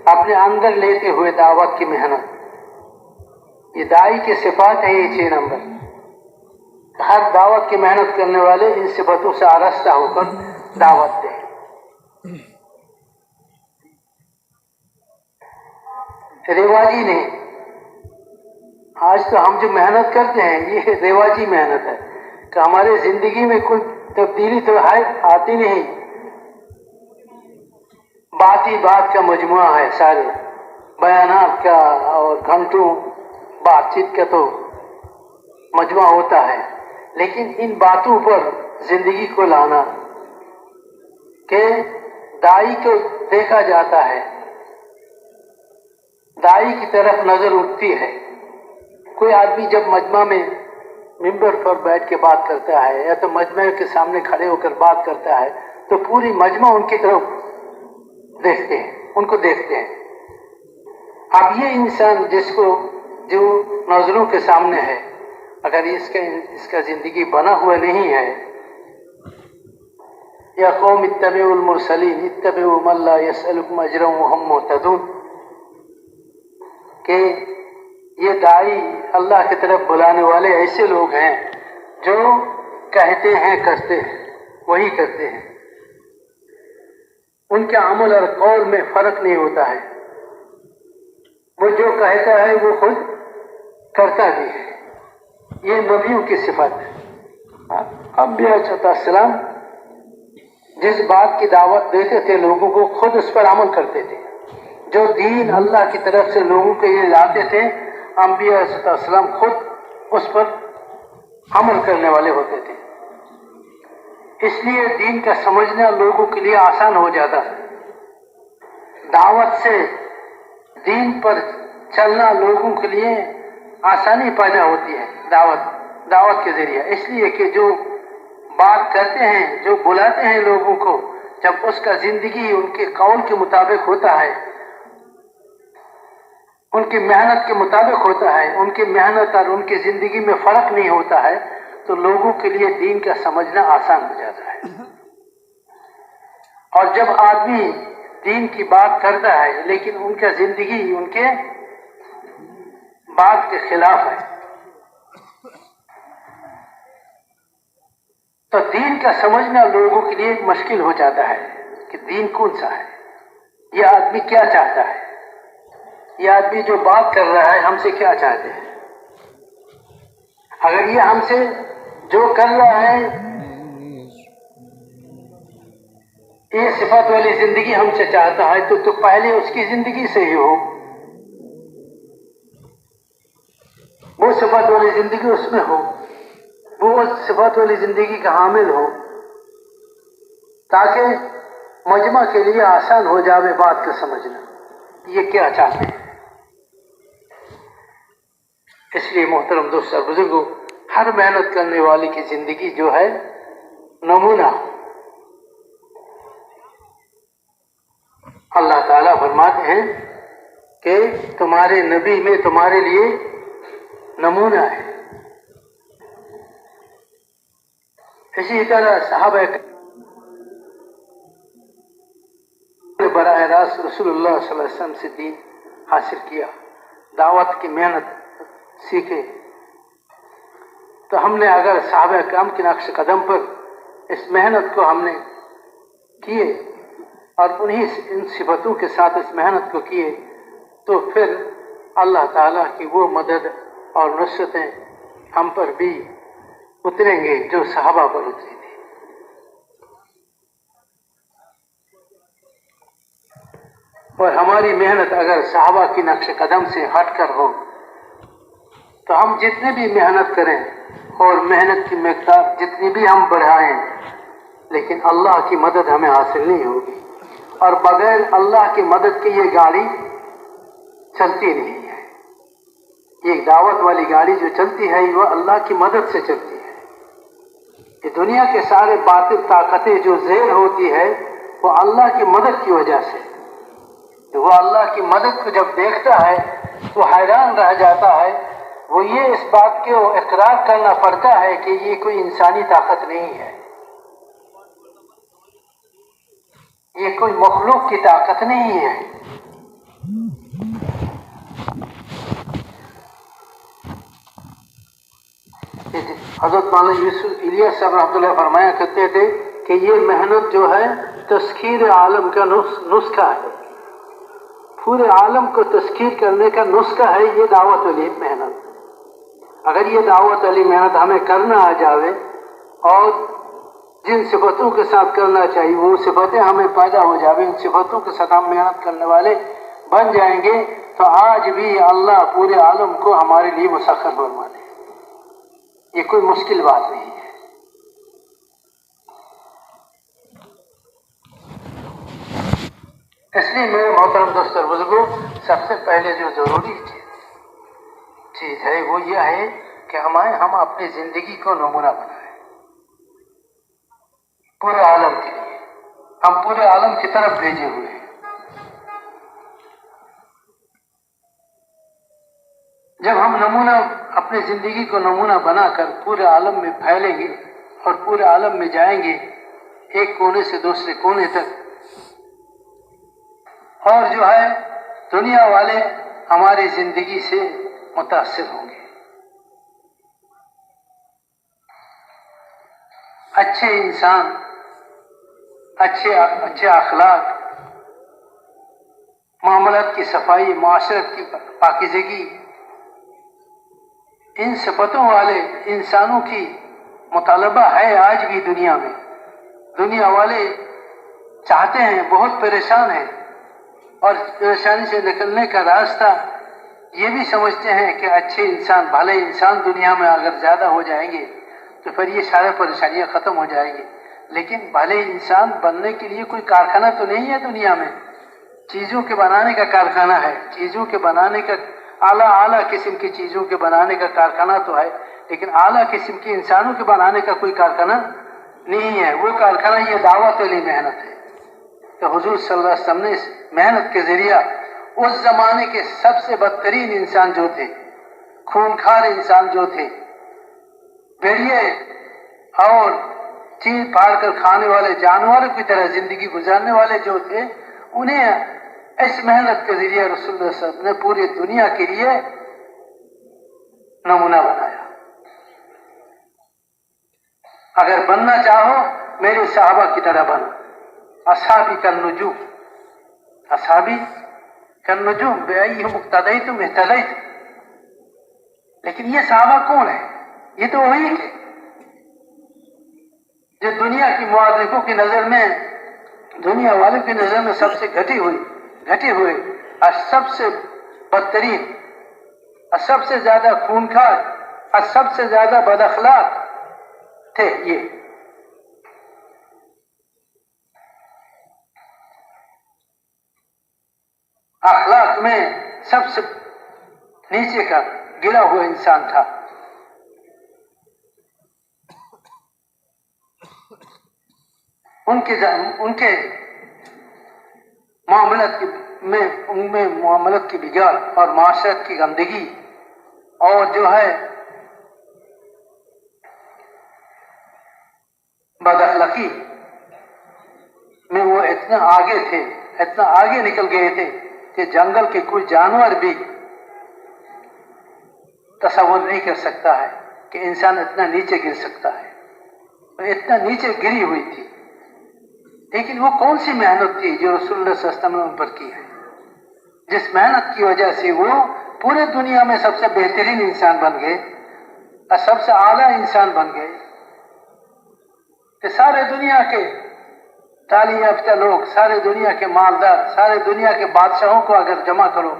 اپنے اندر لیتے ہوئے دعوت کی محنت، یہ داعی کے صفات ہیں، یہ 6 نمبر۔ ہر دعوت کی محنت کرنے والے ان صفتوں سے آراستہ ہو کر دعوت دیں۔ رواجی نہیں، آج تو ہم جو محنت کرتے ہیں یہ رواجی محنت ہے کہ ہمارے زندگی میں کوئی تبدیلی تو آتی نہیں، بات ہی بات کا مجموعہ ہے، سارے بیانات کا اور گھنٹوں بات چیت کا تو مجموعہ ہوتا ہے، لیکن ان باتوں پر زندگی کو لانا کہ داعی کو دیکھا جاتا ہے، داعی کی طرف نظر اٹھتی ہے۔ کوئی آدمی جب مجمع میں ممبر پر بیٹھ کے بات کرتا ہے یا تو مجمع کے سامنے کھڑے ہو کر بات کرتا ہے تو پوری مجمع ان کی طرف دیکھتے ہیں، ان کو دیکھتے ہیں۔ اب یہ انسان جس کو جو نظروں کے سامنے ہے، اگر اس کا زندگی بنا ہوا نہیں ہے، یا قوم اتبعوا المرسلین اتبعوا من لا يسألكم اجرا وهم مهتدون، کہ یہ داعی اللہ کی طرف بلانے والے ایسے لوگ ہیں جو کہتے ہیں کرتے ہیں، وہی کرتے ہیں، ان کے عمل اور قول میں فرق نہیں ہوتا ہے، وہ جو کہتا ہے وہ خود کرتا بھی ہے۔ یہ نبیوں کی صفت ہے۔ انبیاء علیہ السلام جس بات کی دعوت دیتے تھے لوگوں کو، خود اس پر عمل کرتے تھے۔ جو دین اللہ کی طرف سے لوگوں کے لیے لاتے تھے، انبیاء علیہ السلام خود اس پر عمل کرنے والے ہوتے تھے، اس لیے دین کا سمجھنا لوگوں کے لیے آسان ہو جاتا ہے۔ دعوت سے دین پر چلنا لوگوں کے لیے آسانی پیدا ہوتی ہے، دعوت کے ذریعے، اس لیے کہ جو بات کرتے ہیں، جو بلاتے ہیں لوگوں کو، جب اس کا زندگی ان کے قول کے مطابق ہوتا ہے، ان کی محنت کے مطابق ہوتا ہے، ان کی محنت اور ان کی زندگی میں فرق نہیں ہوتا ہے، تو لوگوں کے لیے دین کا سمجھنا آسان ہو جاتا ہے۔ اور جب آدمی دین کی بات کرتا ہے لیکن ان کا زندگی ان کے بات کے خلاف ہے، تو دین کا سمجھنا لوگوں کے لیے مشکل ہو جاتا ہے کہ دین کون سا ہے، یہ آدمی کیا چاہتا ہے، یہ آدمی جو بات کر رہا ہے ہم سے کیا چاہتے ہیں۔ اگر یہ ہم سے جو کر رہا ہے یہ صفت والی زندگی ہم سے چاہتا ہے تو پہلے اس کی زندگی سے ہی ہو، وہ صفت والی زندگی اس میں ہو، وہ صفت والی زندگی کا حامل ہو، تاکہ مجمع کے لیے آسان ہو جاوے بات کو سمجھنا یہ کیا چاہتے ہیں۔ اس لیے محترم دوست اور بزرگوں، ہر محنت کرنے والے کی زندگی جو ہے نمونہ۔ اللہ تعالیٰ فرماتے ہیں کہ تمہارے نبی میں تمہارے لیے نمونہ ہے۔ اسی طرح صحابہ نے براہ راست رسول اللہ صلی اللہ علیہ وسلم سے دین حاصل کیا، دعوت کی محنت سیکھے، تو ہم نے اگر صحابہ کرام کے نقش قدم پر اس محنت کو ہم نے کیے اور ان صفتوں کے ساتھ اس محنت کو کیے، تو پھر اللہ تعالیٰ کی وہ مدد اور نصرتیں ہم پر بھی اتریں گے جو صحابہ پر اتری تھی۔ اور ہماری محنت اگر صحابہ کی نقش قدم سے ہٹ کر ہو تو ہم جتنے بھی محنت کریں اور محنت کی مقدار جتنی بھی ہم بڑھائیں، لیکن اللہ کی مدد ہمیں حاصل نہیں ہوگی، اور بغیر اللہ کی مدد کے یہ گاڑی چلتی نہیں ہے۔ یہ دعوت والی گاڑی جو چلتی ہے وہ اللہ کی مدد سے چلتی ہے۔ یہ دنیا کے سارے باطل طاقتیں جو زیر ہوتی ہے وہ اللہ کی مدد کی وجہ سے، وہ اللہ کی مدد کو جب دیکھتا ہے وہ حیران رہ جاتا ہے، وہ یہ اس بات کو اقرار کرنا پڑتا ہے کہ یہ کوئی انسانی طاقت نہیں ہے، یہ کوئی مخلوق کی طاقت نہیں ہے۔ حضرت مولانا یوسف الیاس صاحب رحمۃ اللہ فرمایا کرتے تھے کہ یہ محنت جو ہے تسخیر عالم کا نسخہ ہے، پورے عالم کو تسخیر کرنے کا نسخہ ہے یہ دعوت والی محنت۔ اگر یہ دعوت والی محنت ہمیں کرنا آ جاوے اور جن صفتوں کے ساتھ کرنا چاہیے وہ صفتیں ہمیں پیدا ہو جاوے، ان صفتوں کے ساتھ ہم محنت کرنے والے بن جائیں گے، تو آج بھی اللہ پورے عالم کو ہمارے لیے مسخر فرما دے۔ یہ کوئی مشکل بات نہیں ہے۔ اس لیے میرے محترم دوست اور بزرگوں، سب سے پہلے جو ضروری چیز ہے وہ یہ ہے کہ ہم اپنی زندگی کو نمونہ بنائیں پورے عالم کے لیے۔ ہم پورے عالم کی طرف بھیجے ہوئے ہیں۔ جب ہم اپنی زندگی کو نمونہ بنا کر پورے عالم میں پھیلیں گے اور پورے عالم میں جائیں گے، ایک کونے سے دوسرے کونے تک، اور جو ہے دنیا والے ہماری زندگی سے متاثر ہوں گے، اچھے انسان، اچھے اخلاق، معاملات کی صفائی، معاشرت کی پاکیزگی، ان صفتوں والے انسانوں کی مطالبہ ہے آج بھی دنیا میں۔ دنیا والے چاہتے ہیں، بہت پریشان ہیں اور پریشانی سے نکلنے کا راستہ یہ بھی سمجھتے ہیں کہ اچھے انسان، بھلے انسان دنیا میں اگر زیادہ ہو جائیں گے تو پھر یہ سارے پریشانیاں ختم ہو جائیں گی. لیکن بھلے انسان بننے کے لیے کوئی کارخانہ تو نہیں ہے دنیا میں، چیزوں کے بنانے کا کارخانہ ہے، چیزوں کے بنانے کا اعلیٰ قسم کی چیزوں کے بنانے کا کارخانہ تو ہے، لیکن اعلیٰ قسم کے انسانوں کے بنانے کا کوئی کارخانہ نہیں ہے. وہ کارخانہ یہ دعوت علی محنت ہے کہ حضور صلی اللہ علیہ وسلم نے اس محنت کے ذریعہ اس زمانے کے سب سے بدترین انسان جو تھے، خونخوار انسان جو تھے، بھیڑیے اور چیر پھاڑ کر کھانے والے جانوروں کی طرح زندگی گزارنے والے جو تھے، انہیں اس محنت کے ذریعے رسول اللہ صلی اللہ علیہ وسلم نے پوری دنیا کے لیے نمونہ بنایا. اگر بننا چاہو میرے صحابہ کی طرح بنو، اصحابی کالنجوم، اصحابی کالنجوم بأیہم اقتدیتم اہتدیتم. لیکن یہ صحابہ کون ہے؟ یہ تو وہی تھے جو دنیا کی مؤرخوں کی نظر میں، دنیا والوں کی نظر میں سب سے گھٹے ہوئے اور سب سے بدترین اور سب سے زیادہ خونخوار اور سب سے زیادہ بد اخلاق تھے. یہ اخلاق میں سب سے نیچے کا گرا ہوا انسان تھا. ان کے معاملت کی بگاڑ اور معاشرت کی گندگی اور جو ہے بد اخلاقی میں وہ اتنا آگے تھے، اتنا آگے نکل گئے تھے کہ جنگل کے کوئی جانور بھی تصور نہیں کر سکتا ہے کہ انسان اتنا نیچے گر سکتا ہے. اتنا نیچے گری ہوئی تھی. لیکن وہ کون سی محنت تھی جو رسول اللہ صلی اللہ علیہ وسلم نے ان پر کی ہے، جس محنت کی وجہ سے وہ پورے دنیا میں سب سے بہترین انسان بن گئے اور سب سے اعلیٰ انسان بن گئے کہ سارے دنیا کے تعلیم یافتہ لوگ، سارے دنیا کے مالدار، سارے دنیا کے بادشاہوں کو اگر جمع کرو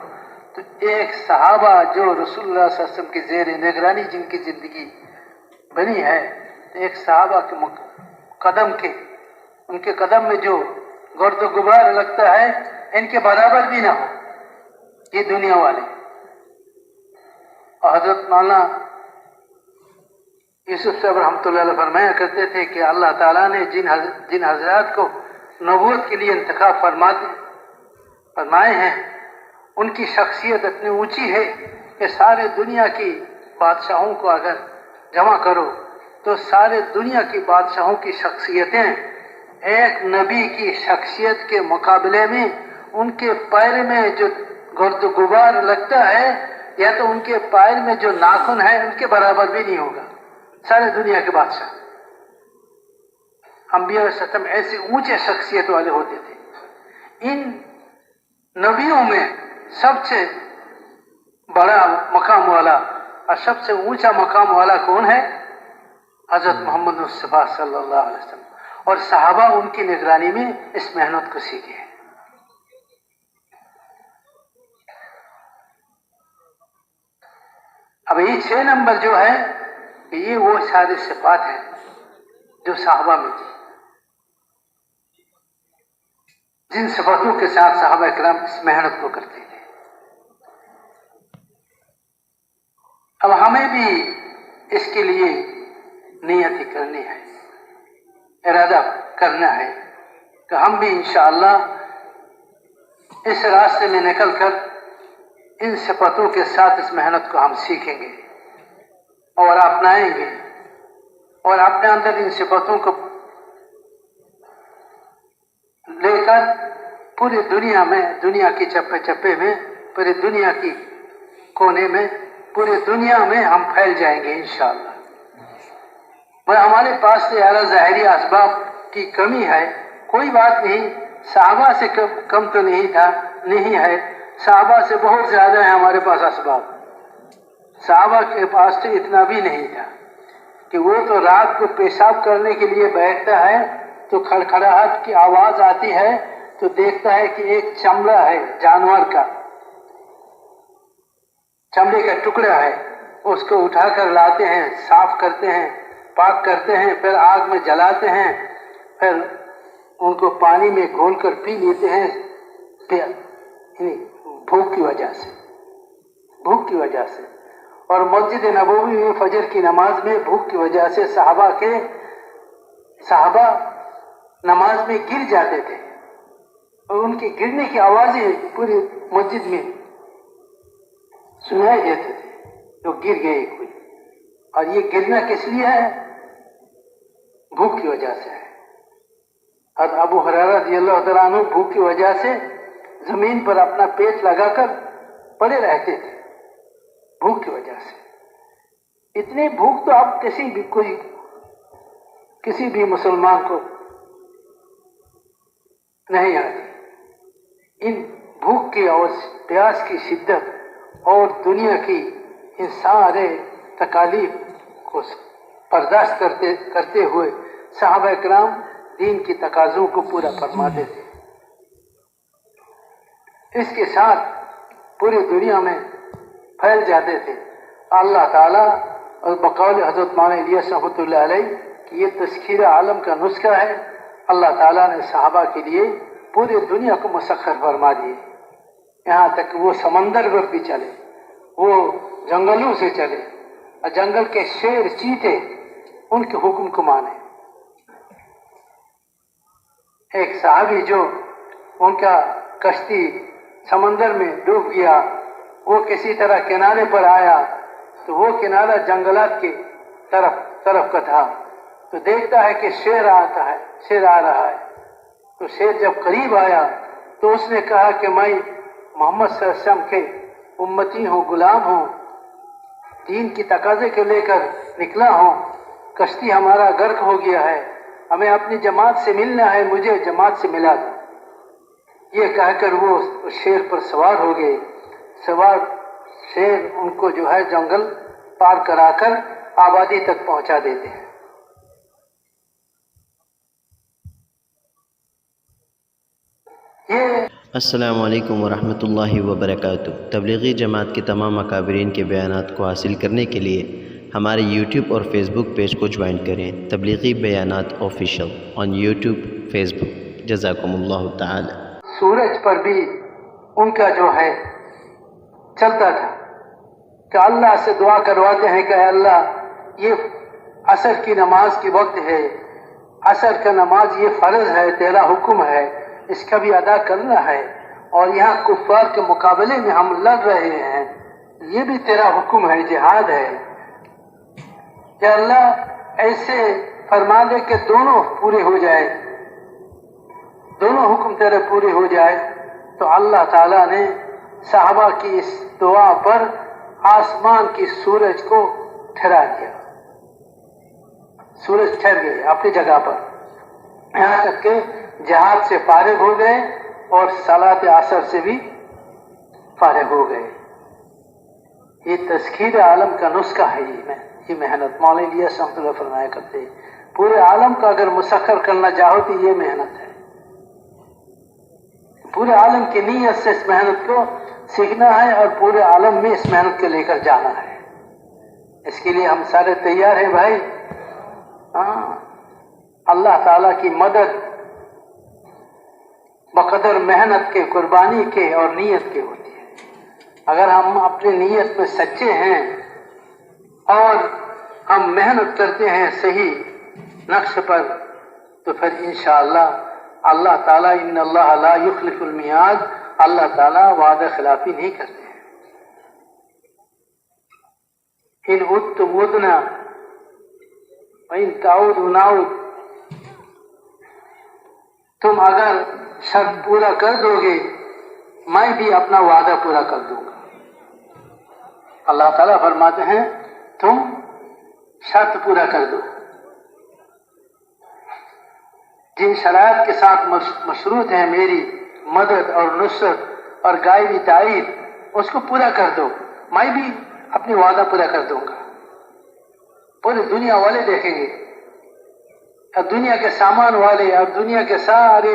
تو ایک صحابہ جو رسول اللہ صلی اللہ علیہ وسلم کی زیر نگرانی جن کی زندگی بنی ہے، ایک صحابہ کے ان کے قدم میں جو گرد و غبار لگتا ہے ان کے برابر بھی نہ ہو یہ دنیا والے. اور حضرت مولانا یوسف صاحب رحمۃ اللہ علیہ فرمایا کرتے تھے کہ اللہ تعالیٰ نے جن حضرات کو نبوت کے لیے انتخاب فرمائے ہیں ان کی شخصیت اتنی اونچی ہے کہ سارے دنیا کی بادشاہوں کو اگر جمع کرو تو سارے دنیا کی بادشاہوں کی شخصیتیں ایک نبی کی شخصیت کے مقابلے میں ان کے پیر میں جو گرد و غبار لگتا ہے یا تو ان کے پیر میں جو ناخن ہے ان کے برابر بھی نہیں ہوگا. سارے دنیا کے بادشاہ انبیاء علیہ السلام ایسے اونچے شخصیت والے ہوتے تھے. ان نبیوں میں سب سے بڑا مقام والا اور سب سے اونچا مقام والا کون ہے؟ حضرت محمد مصطفیٰ صلی اللہ علیہ وسلم. اور صحابہ ان کی نگرانی میں اس محنت کو سیکھے ہیں. اب یہ 6 نمبر جو ہے کہ یہ وہ ساری صفات ہیں جو صحابہ میں تھی، جن صفاتوں کے ساتھ صحابہ اکرام اس محنت کو کرتے تھے. اب ہمیں بھی اس کے لیے نیت کرنی ہے، ارادہ کرنا ہے کہ ہم بھی انشاءاللہ اس راستے میں نکل کر ان صفاتوں کے ساتھ اس محنت کو ہم سیکھیں گے اور اپنائیں گے اور اپنے اندر ان صفاتوں کو لے کر پوری دنیا میں، دنیا کی چپے چپے میں، پوری دنیا کی کونے میں، پوری دنیا میں ہم پھیل جائیں گے انشاءاللہ. اور ہمارے پاس سے اعلیٰ ظاہری اسباب کی کمی ہے، کوئی بات نہیں، صحابہ سے کم تو نہیں ہے، صحابہ سے بہت زیادہ ہے ہمارے پاس اسباب. صحابہ کے پاس تو اتنا بھی نہیں تھا کہ وہ تو رات کو پیشاب کرنے کے لیے بیٹھتا ہے تو کھڑکھڑاہٹ کی آواز آتی ہے تو دیکھتا ہے کہ ایک چمڑا ہے جانور کا، چمڑے کا ٹکڑا ہے، اس کو اٹھا کر لاتے ہیں، صاف کرتے ہیں، پاک کرتے ہیں، پھر آگ میں جلاتے ہیں، پھر ان کو پانی میں گھول کر پی لیتے ہیں بھوک کی وجہ سے، بھوک کی وجہ سے۔ اور مسجد نبوی میں فجر کی نماز میں بھوک کی وجہ سے صحابہ نماز میں گر جاتے تھے، اور ان کے گرنے کی آوازیں پوری مسجد میں سنائی دیتے تھے، تو گر گئے کوئی۔ اور یہ گرنا کس لیے ہے؟ بھوک کی وجہ سے ہے۔ حضرت ابو ہریرہ رضی اللہ تعالیٰ عنہ بھوک کی وجہ سے زمین پر اپنا پیٹ لگا کر پڑے رہتے تھے، بھوک کی وجہ سے۔ اتنی بھوک تو اب کسی بھی مسلمان کو نہیں آتی۔ ان بھوک کی اور پیاس کی شدت اور دنیا کی ان سارے تکالیف کو برداشت کرتے ہوئے صحابہ کرام دین کی تقاضوں کو پورا فرماتے تھے۔ اس کے ساتھ پوری دنیا میں پھیل جاتے تھے۔ اللہ تعالیٰ اور بقول حضرت مولانا الیاس رحمۃ اللہ علیہ کہ یہ تذکیر عالم کا نسخہ ہے، اللہ تعالیٰ نے صحابہ کے لیے پوری دنیا کو مسخر فرما دیے، یہاں تک وہ سمندر پر بھی چلے، وہ جنگلوں سے چلے، اور جنگل کے شیر چیتے ان کے حکم کو مانے۔ ایک صحابی جو ان کا کشتی سمندر میں ڈوب گیا، وہ کسی طرح کنارے پر آیا، تو وہ کنارہ جنگلات کی طرف کا تھا، تو دیکھتا ہے کہ شیر آ رہا ہے۔ تو شیر جب قریب آیا تو اس نے کہا کہ میں محمد صلی اللہ علیہ وسلم کے امتی ہوں، غلام ہوں، دین کی تقاضے کو لے کر نکلا ہوں، کشتی ہمارا غرق ہو گیا ہے، ہمیں اپنی جماعت سے ملنا ہے، مجھے جماعت سے ملا دو۔ یہ کہہ کر وہ شیر پر سوار ہو گئے۔ شیر ان کو جو ہے جنگل پار کرا کر آبادی تک پہنچا دیتے ہیں۔ السلام علیکم ورحمۃ اللہ وبرکاتہ۔ تبلیغی جماعت کے تمام اکابرین کے بیانات کو حاصل کرنے کے لیے ہمارے یوٹیوب اور فیس بک پیج کو جوائن کریں، تبلیغی بیانات آفیشیل آن یوٹیوب، فیس بک۔ جزاکم اللہ تعالی۔ سورج پر بھی ان کا جو ہے چلتا تھا کہ اللہ سے دعا کرواتے ہیں کہ اے اللہ یہ عصر کی نماز کی وقت ہے، عصر کا نماز یہ فرض ہے، تیرا حکم ہے، اس کا بھی ادا کرنا ہے، اور یہاں کفار کے مقابلے میں ہم لڑ رہے ہیں، یہ بھی تیرا حکم ہے، جہاد ہے، کہ اللہ ایسے فرما دے کہ دونوں پورے ہو جائے، دونوں حکم تیرے پورے ہو جائے۔ تو اللہ تعالیٰ نے صحابہ کی اس دعا پر آسمان کی سورج کو ٹھہرا دیا، سورج ٹھہر گئے اپنی جگہ پر، یہاں تک کہ جہاد سے فارغ ہو گئے اور صلاۃ عصر سے بھی فارغ ہو گئے۔ یہ تذکیر عالم کا نسخہ ہے، یہ محنت مولانا الیاس رحمۃ اللہ فرمایا کرتے ہیں، پورے عالم کا اگر مسخر کرنا چاہو تو یہ محنت ہے، پورے عالم کی نیت سے اس محنت کو سیکھنا ہے اور پورے عالم میں اس محنت کو لے کر جانا ہے۔ اس کے لیے ہم سارے تیار ہیں بھائی۔ اللہ تعالیٰ کی مدد بقدر محنت کے، قربانی کے اور نیت کے ہوتی ہے۔ اگر ہم اپنی نیت میں سچے ہیں اور ہم محنت کرتے ہیں صحیح نقش پر، تو پھر انشاءاللہ اللہ تعالیٰ ان اللہ لا یخلف المیعاد، اللہ تعالیٰ وعدہ خلافی نہیں کرتے ہیں۔ ان عدتم عدنا وان تعودوا نعود، تم اگر شرط پورا کر دو گے میں بھی اپنا وعدہ پورا کر دوں گا۔ اللہ تعالیٰ فرماتے ہیں تم شرط پورا کر دو، جن شرائط کے ساتھ مشروط ہے میری مدد اور نصرت اور غائبی تائید، اس کو پورا کر دو، میں بھی اپنی وعدہ پورا کر دوں گا۔ پوری دنیا والے دیکھیں گے، اور دنیا کے سامان والے اور دنیا کے سارے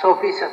100%।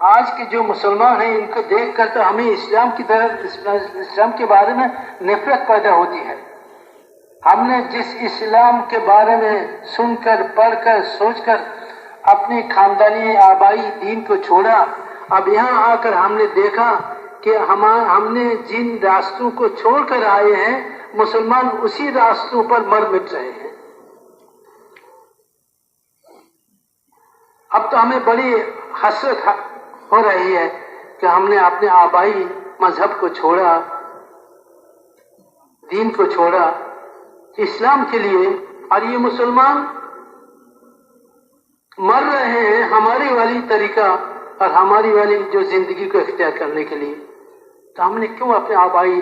آج کے جو مسلمان ہیں ان کو دیکھ کر تو ہمیں اسلام کی طرف اسلام کے بارے میں نفرت پیدا ہوتی ہے. ہم نے جس اسلام کے بارے میں سن کر پڑھ کر سوچ کر اپنی خاندانی آبائی دین کو چھوڑا، اب یہاں آ کر ہم نے دیکھا کہ ہم نے جن راستوں کو چھوڑ کر آئے ہیں مسلمان اسی راستوں پر مر مٹ رہے ہیں. اب تو ہمیں بڑی حسرت ہو رہی ہے کہ ہم نے اپنے آبائی مذہب کو چھوڑا، دین کو چھوڑا اسلام کے لیے، اور یہ مسلمان مر رہے ہیں ہماری والی طریقہ اور ہماری والی جو زندگی کو اختیار کرنے کے لیے. تو ہم نے کیوں اپنے آبائی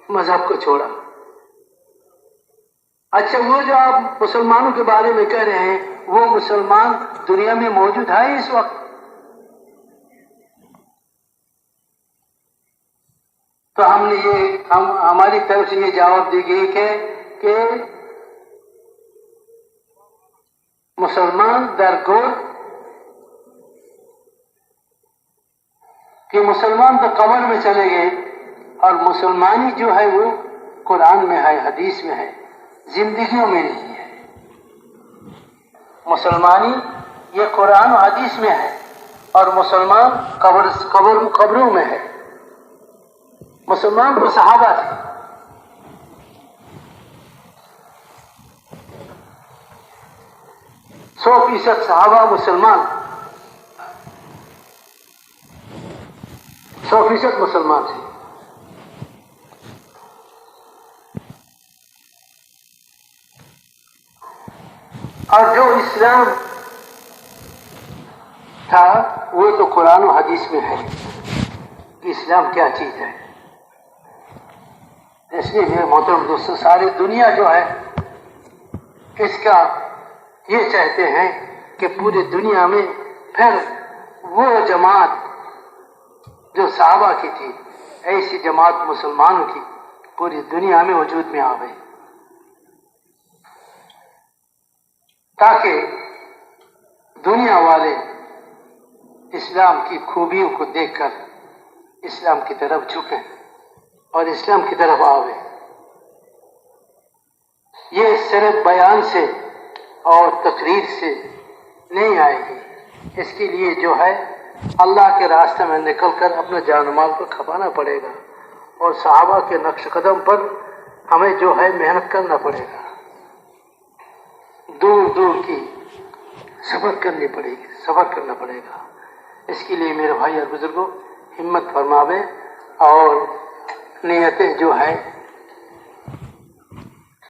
مذہب کو چھوڑا؟ اچھا، وہ جو آپ مسلمانوں کے بارے میں کہہ رہے ہیں، وہ مسلمان دنیا میں موجود ہے اس وقت؟ تو ہم نے ہماری طرف سے یہ جواب دی گئی کہ مسلمان درگور کہ مسلمان تو قبر میں چلے گئے، اور مسلمانی جو ہے وہ قرآن میں ہے، حدیث میں ہے، زندگیوں میں نہیں ہے. مسلمانی یہ قرآن و حدیث میں ہے، اور مسلمان قبروں میں ہے. مسلمان تو صحابہ تھے. 100% صحابہ مسلمان، 100% مسلمان تھے. اور جو اسلام تھا وہ تو قرآن و حدیث میں ہے کہ اسلام کیا چیز ہے. اس لیے میرے محترم دوستوں، ساری دنیا جو ہے اس کا یہ چاہتے ہیں کہ پوری دنیا میں پھر وہ جماعت جو صحابہ کی تھی، ایسی جماعت مسلمانوں کی پوری دنیا میں وجود میں آ گئی، تاکہ دنیا والے اسلام کی خوبیوں کو دیکھ کر اسلام کی طرف جھکیں اور اسلام کی طرف آوے. یہ صرف بیان سے اور تقریر سے نہیں آئے گی. اس کے لیے جو ہے اللہ کے راستے میں نکل کر اپنے جان و مال کو کھپانا پڑے گا، اور صحابہ کے نقش قدم پر ہمیں جو ہے محنت کرنا پڑے گا، دور دور کی صبر کرنا پڑے گا. اس کے لیے میرے بھائی اور بزرگوں ہمت فرماوے اور نیتیں جو ہے